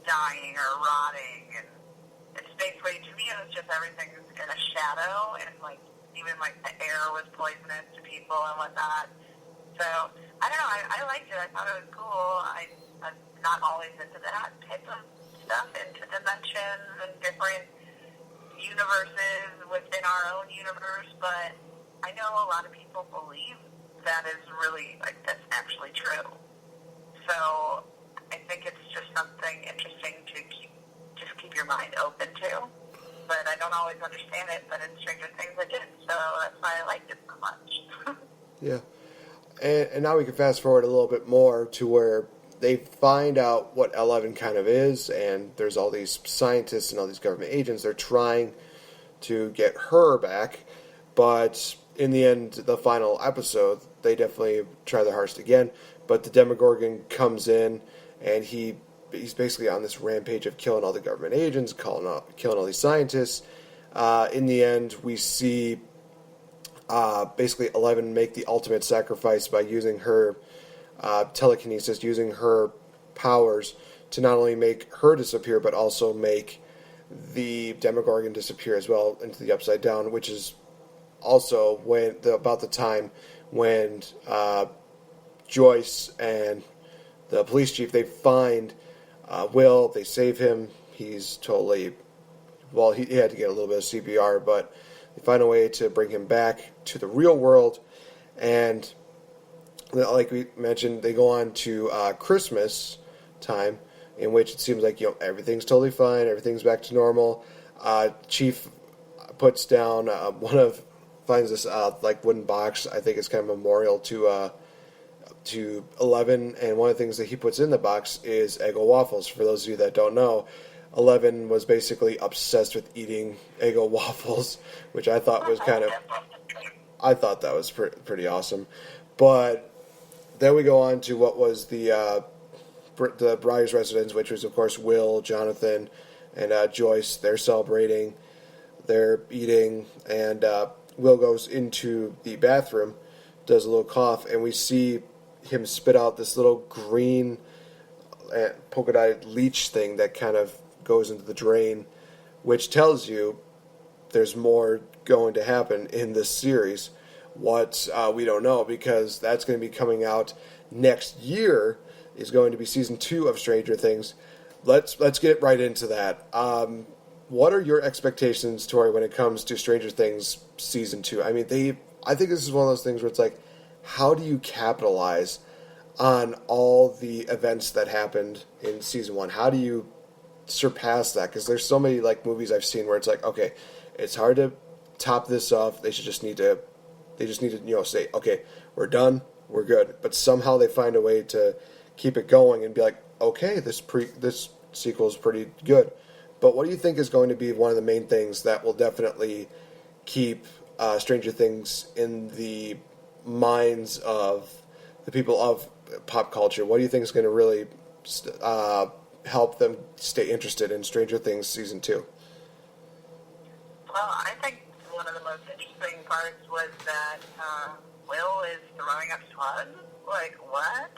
dying or rotting, and it's basically, to me, it was just everything in a shadow, and like even like the air was poisonous to people and whatnot. So I don't know. I liked it. I thought it was cool. I'm not always into that type of stuff, into dimensions and different universes within our own universe. But I know a lot of people believe that is really that's actually true. So I think it's just something interesting to keep your mind open to. But I don't always understand it, but in Stranger Things I did, so that's why I liked it so much. Yeah. And now we can fast forward a little bit more to where they find out what 11 kind of is, and there's all these scientists and all these government agents. They're trying to get her back, but in the end, the final episode, they definitely try their hardest again. But the Demogorgon comes in, and he he's basically on this rampage of killing all the government agents, killing all these scientists. In the end, we see basically 11 make the ultimate sacrifice by using her telekinesis, using her powers to not only make her disappear, but also make the Demogorgon disappear as well into the Upside Down, which is also about the time when Joyce and the police chief, they find Will, they save him. He's totally, well, he had to get a little bit of CPR, but they find a way to bring him back to the real world. And like we mentioned, they go on to Christmas time, in which it seems like, everything's totally fine, everything's back to normal. Chief puts down finds this like wooden box. I think it's kind of memorial to 11, and one of the things that he puts in the box is Eggo waffles. For those of you that don't know, 11 was basically obsessed with eating Eggo waffles, which I thought was pretty awesome. But then we go on to what was the Briar's residence, which was, of course, Will, Jonathan, and Joyce. They're celebrating, they're eating, and Will goes into the bathroom, does a little cough, and we see him spit out this little green polka-dotted leech thing that kind of goes into the drain, which tells you there's more going to happen in this series. What we don't know, because that's going to be coming out next year, is going to be season 2 of Stranger Things. Let's get right into that. What are your expectations, Tori, when it comes to Stranger Things season 2? I mean, I think this is one of those things where it's like, how do you capitalize on all the events that happened in season 1? How do you surpass that? Because there's so many like movies I've seen where it's like, okay, it's hard to top this off. They just need to say, okay, we're done, we're good. But somehow they find a way to keep it going and be like, okay, this sequel is pretty good. But what do you think is going to be one of the main things that will definitely keep Stranger Things in the minds of the people of pop culture? What do you think is going to really help them stay interested in Stranger Things season 2? Well, I think one of the most interesting parts was that Will is throwing up slugs. Like, what?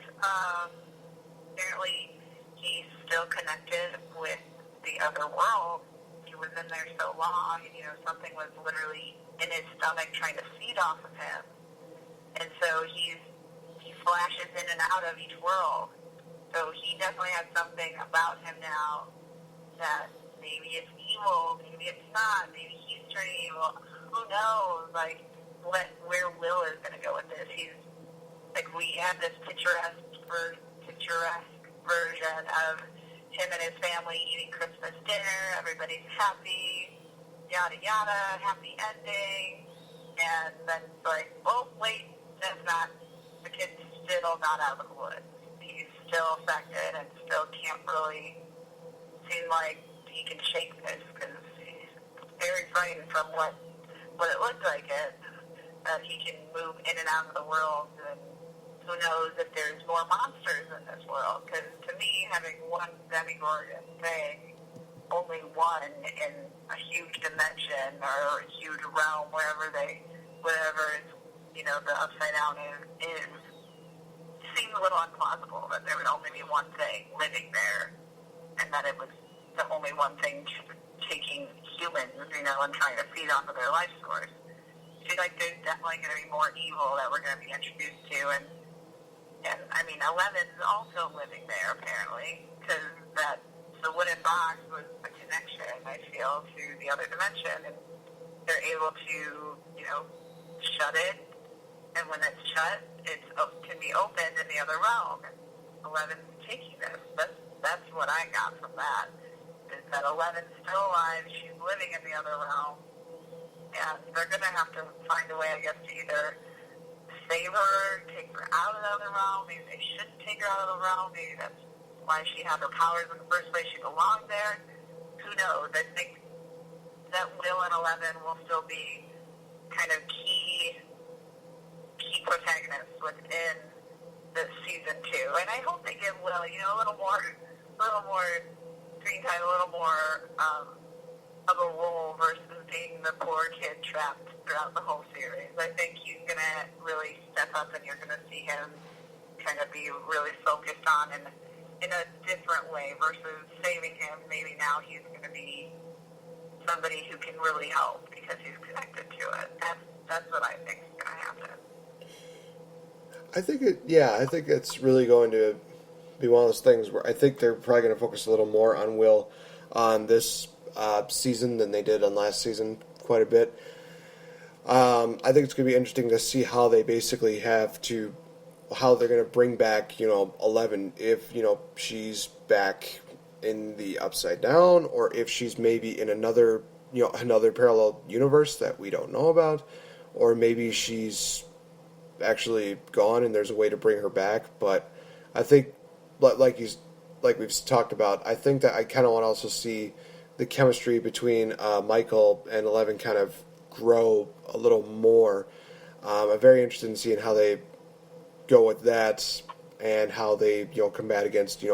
Apparently, he's still connected with the other world. He was in there so long, and, something was literally in his stomach trying to feed off of him. And so he flashes in and out of each world. So he definitely has something about him now that maybe it's evil, maybe it's not, maybe he's turning evil. Who knows, like, where Will is going to go with this. He's, like, we have this picturesque version of him and his family eating Christmas dinner, everybody's happy, yada yada, happy ending, and then it's like, oh, wait, that's not, the kid's still not out of the woods. He's still affected and still can't really seem like he can shake this, because he's very frightened from what it looks like that he can move in and out of the world, and who knows if there's more monsters in this world, because to me, having one Demogorgon thing, only one in a huge dimension or a huge realm, wherever it's, the Upside Down is seems a little implausible that there would only be one thing living there, and that it was the only one thing taking humans, and trying to feed off of their life source. I feel like there's definitely going to be more evil that we're going to be introduced to, and I mean, 11's also living there, apparently, because the wooden box was a connection, I feel, to the other dimension, and they're able to, shut it, and when it's shut, it can be opened in the other realm. 11's taking this. That's what I got from that, is that 11's still alive, she's living in the other realm, and they're going to have to find a way, I guess, to either save her, take her out of the other realm. Maybe they shouldn't take her out of the realm. Maybe that's why she had her powers in the first place. She belonged there. Who knows? I think that Will and 11 will still be kind of key protagonists within the season 2. And I hope they give Will, a little more a little more screen time, a little more of a role versus being the poor kid trapped throughout the whole series. I think he's going to really step up, and you're going to see him kind of be really focused on in a different way versus saving him. Maybe now he's going to be somebody who can really help because he's connected to it. That's what I think is going to happen. I think it's really going to be one of those things where I think they're probably going to focus a little more on Will on this season than they did on last season quite a bit. I think it's going to be interesting to see how they basically how they're going to bring back, 11 if, she's back in the Upside Down or if she's maybe in another parallel universe that we don't know about, or maybe she's actually gone and there's a way to bring her back. But I think, like we've talked about, I think that I kind of want to also see the chemistry between Michael and Eleven kind of grow a little more. I'm very interested in seeing how they go with that and how they combat against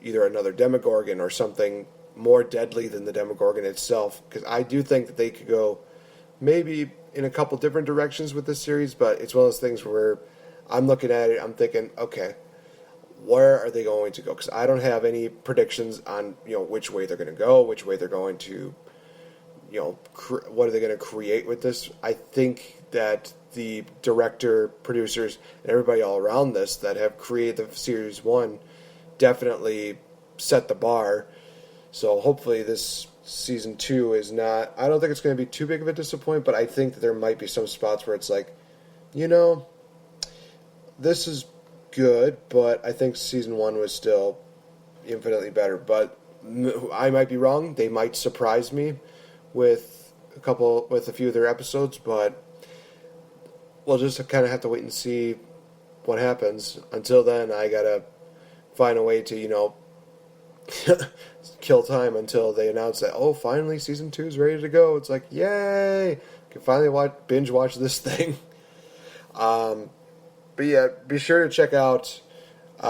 either another Demogorgon or something more deadly than the Demogorgon itself, because I do think that they could go maybe in a couple different directions with this series, but it's one of those things where I'm looking at it, I'm thinking, okay, where are they going to go? Because I don't have any predictions on which way they're going to go, which way they're going to, what are they going to create with this. I think that the director, producers, and everybody all around this that have created the Series 1 definitely set the bar. So hopefully this Season 2 is not... I don't think it's going to be too big of a disappointment, but I think that there might be some spots where it's like, this is good, but I think Season 1 was still infinitely better. But I might be wrong. They might surprise me with a few of their episodes, but we'll just kind of have to wait and see what happens. Until then, I gotta find a way to, kill time until they announce that, finally Season 2 is ready to go. It's like, yay! I can finally binge watch this thing. But yeah, be sure to check out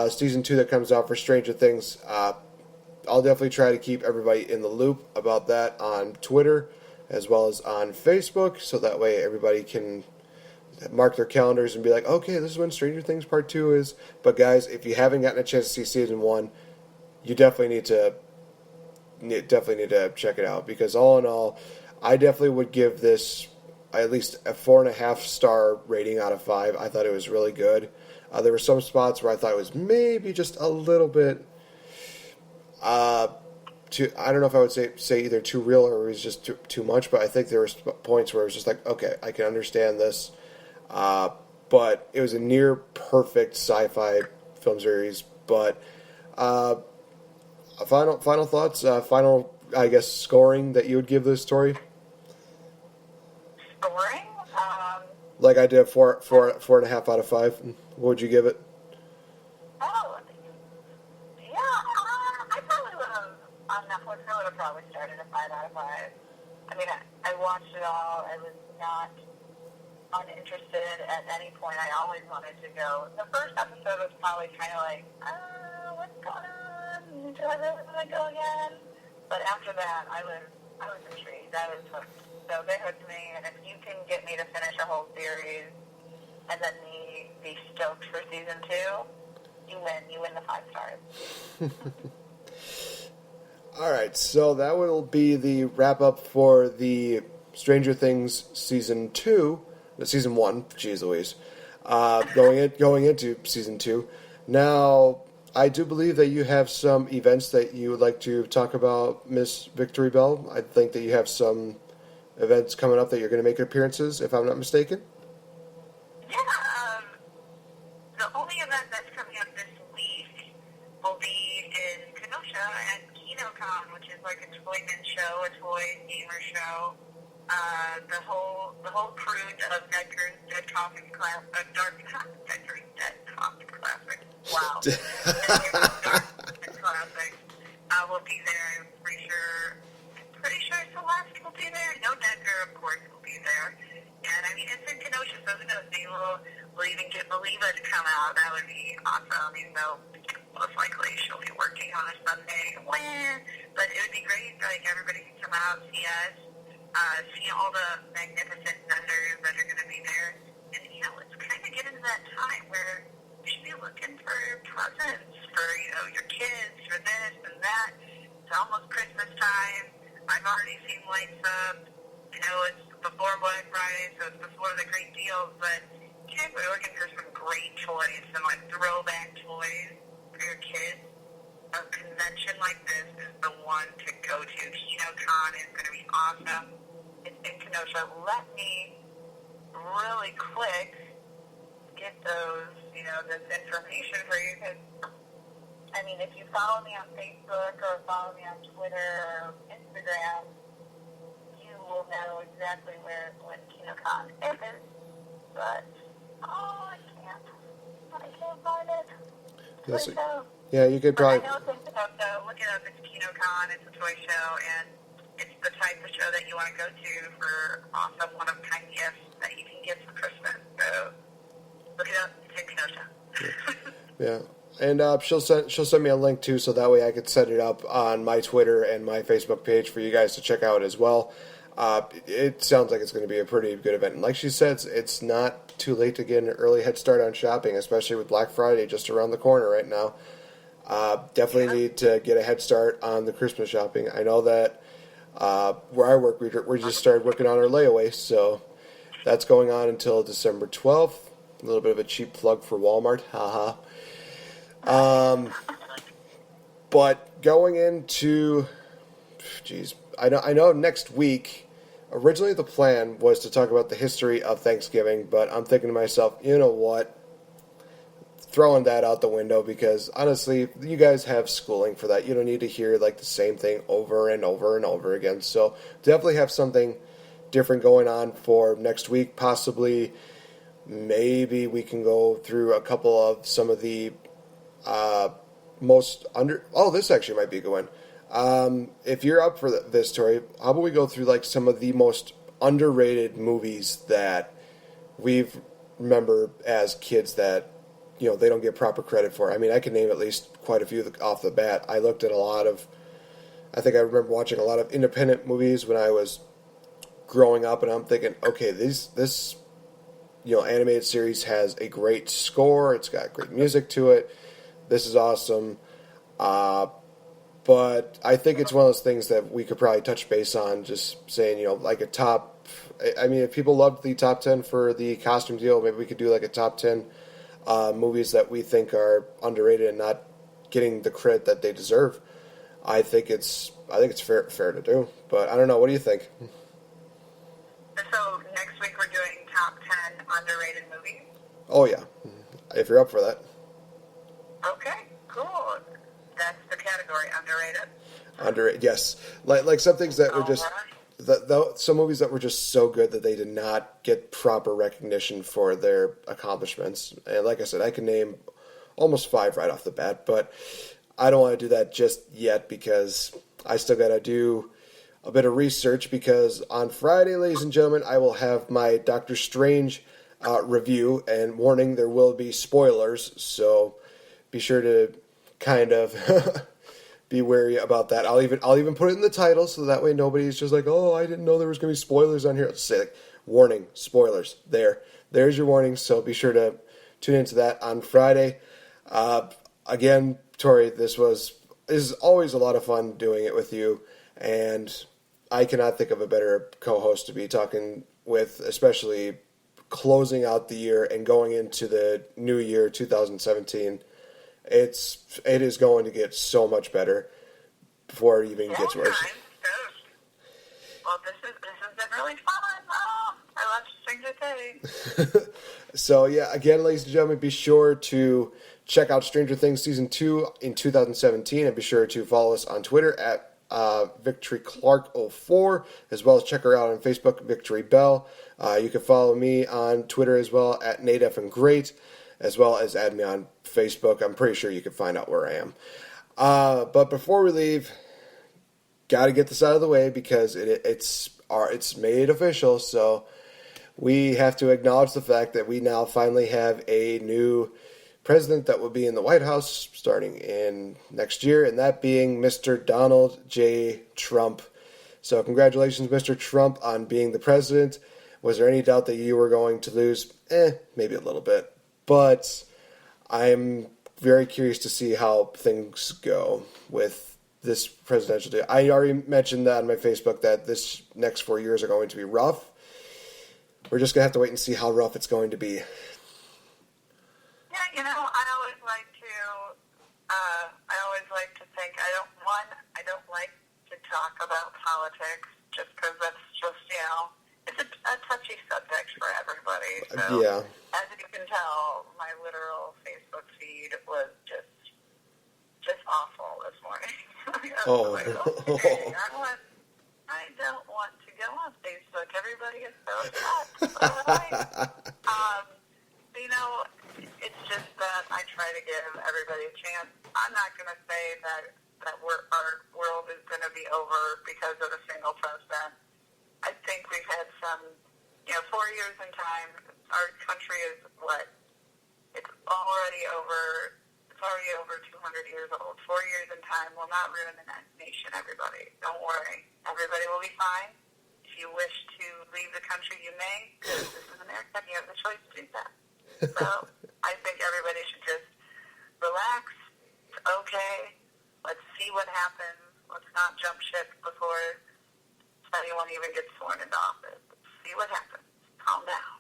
Season 2 that comes out for Stranger Things. I'll definitely try to keep everybody in the loop about that on Twitter as well as on Facebook, so that way everybody can mark their calendars and be like, okay, this is when Stranger Things Part 2 is. But guys, if you haven't gotten a chance to see Season 1, you definitely need to check it out, because all in all, I definitely would give this at least a 4.5-star rating out of 5. I thought it was really good. There were some spots where I thought it was maybe just a little bit I don't know if I would say either too real or it was just too much, but I think there were points where it was just like, okay, I can understand this. But it was a near perfect sci-fi film series. But final thoughts, I guess scoring that you would give this story. Scoring? Like I did 4.5 out of 5. What would you give it? I probably would have, on Netflix, I would have probably started at 5 out of 5. I mean, I watched it all. I was not uninterested at any point. I always wanted to go. The first episode was probably kind of like, what's going on? Do I really want to go again? But after that, I was intrigued. I was hooked. So they hooked me, and if you can get me to finish a whole series and then be stoked for Season 2, you win. You win the 5 stars. All right, so that will be the wrap-up for the Stranger Things Season 1, geez Louise, going into Season 2. Now, I do believe that you have some events that you would like to talk about, Miss VicTori Belle. I think that you have some events coming up that you're going to make appearances, if I'm not mistaken. Yeah, the only event that's coming up this week will be in Kenosha at KinoCon, which is like a toy bin show, a toy gamer show. The whole crew of Dead Comics Classic. Wow. Dead Classic will be there. I'm pretty sure Celeste will be there. No Deadger, of course, will be there. And I mean, it's in Kenosha, so who knows? Maybe we'll even get Believer to come out. That would be awesome, even though most likely she'll be working on a Sunday. But it would be great, like, everybody can come out, see us, see all the magnificent vendors that are going to be there. And, you know, it's kind of getting to that time where you should be looking for presents for, you know, your kids, for this and that. It's almost Christmas time. I've already seen lights up. You know, it's before Black Friday, so it's before the great deals, but kids are looking for some great toys, some, like, throwback toys for your kids. A convention like this is the one to go to. KinoCon is going to be awesome. It's in Kenosha. Let me really quick get those, you know, this information for you, because, I mean, if you follow me on Facebook or follow me on Twitter or Instagram, you will know exactly when KinoCon is. But, I can't find it. Yes, yeah, you could probably. I know it's in Kenosha. Look it up. It's KinoCon. It's a toy show, and it's the type of show that you want to go to for awesome one-of-a-kind gifts that you can give for Christmas. So look it up. It's in Kenosha. Yeah. And she'll send me a link too, so that way I could set it up on my Twitter and my Facebook page for you guys to check out as well. It sounds like it's going to be a pretty good event. And like she said, it's not too late to get an early head start on shopping, especially with Black Friday just around the corner right now. Definitely need to get a head start on the Christmas shopping. I know that where I work, we just started working on our layaway, so that's going on until December 12th. A little bit of a cheap plug for Walmart, haha. But going into, I know next week, originally the plan was to talk about the history of Thanksgiving, but I'm thinking to myself, you know what? Throwing that out the window, because honestly, you guys have schooling for that. You don't need to hear like the same thing over and over and over again. So definitely have something different going on for next week. Possibly, maybe we can go through a couple of some of the this actually might be a good one. If you're up for this, Tori, how about we go through like some of the most underrated movies that we remember as kids that, you know, they don't get proper credit for. I mean, I can name at least quite a few off the bat. I looked at I think I remember watching a lot of independent movies when I was growing up, and I'm thinking, okay, this animated series has a great score. It's got great music to it. This is awesome. But I think it's one of those things that we could probably touch base on, just saying, like a top. I mean, if people loved the top 10 for the costume deal, maybe we could do like a top 10 movies that we think are underrated and not getting the credit that they deserve. I think it's fair to do, but I don't know. What do you think? So next week we're doing top 10 underrated movies? Oh, yeah. If you're up for that. Okay, cool. That's the category, underrated. Underrated, yes. Like some things that were just... some movies that were just so good that they did not get proper recognition for their accomplishments. And like I said, I can name almost 5 right off the bat, but I don't want to do that just yet because I still got to do a bit of research, because on Friday, ladies and gentlemen, I will have my Doctor Strange review, and warning, there will be spoilers, so be sure to kind of be wary about that. I'll even put it in the title, so that way nobody's just like, oh, I didn't know there was going to be spoilers on here. I'll say, like, warning, spoilers. There's your warning, so be sure to tune into that on Friday. Again, Tori, this is always a lot of fun doing it with you, and I cannot think of a better co-host to be talking with, especially closing out the year and going into the new year, 2017. It is going to get so much better before it even gets worse. Well, this has been really fun. Oh, I love Stranger Things. So, yeah, again, ladies and gentlemen, be sure to check out Stranger Things Season 2 in 2017, and be sure to follow us on Twitter at VicToriClark04, as well as check her out on Facebook, VicTori Belle. You can follow me on Twitter as well at NateFandGreat, as well as add me on Facebook. I'm pretty sure you can find out where I am. But before we leave, got to get this out of the way because it's made official. So we have to acknowledge the fact that we now finally have a new president that will be in the White House starting in next year, and that being Mr. Donald J. Trump. So congratulations, Mr. Trump, on being the president. Was there any doubt that you were going to lose? Maybe a little bit. But I'm very curious to see how things go with this presidential day. I already mentioned that on my Facebook that this next 4 years are going to be rough. We're just going to have to wait and see how rough it's going to be. Yeah, I always like to think, I don't like to talk about politics just because that's just, it's a touchy subject for everybody. So, yeah. As you can tell, my literal Facebook feed was just awful this morning. Oh. Okay, I don't want to go on Facebook. Everybody is so upset. All right. It's just that I try to give everybody a chance. I'm not going to say that our world is going to be over because of a single president. I think we've had some, 4 years in time. Our country is it's already over 200 years old. 4 years in time will not ruin the nation, everybody. Don't worry. Everybody will be fine. If you wish to leave the country, you may, because this is America, and you have the choice to do that. So I think everybody should just relax. It's okay. Let's see what happens. Let's not jump ship before anyone even gets sworn into office. Let's see what happens. Calm down.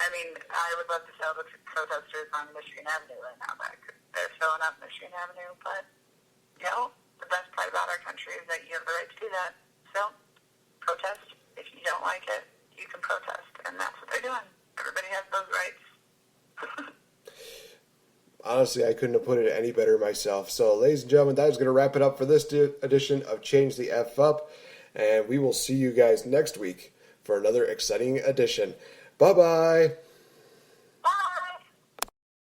I would love to tell the protesters on Michigan Avenue right now that they're filling up Michigan Avenue, but, the best part about our country is that you have the right to do that. So, protest. If you don't like it, you can protest, and that's what they're doing. Everybody has those rights. Honestly, I couldn't have put it any better myself. So, ladies and gentlemen, that is going to wrap it up for this edition of Change the F Up, and we will see you guys next week for another exciting edition. Bye-bye.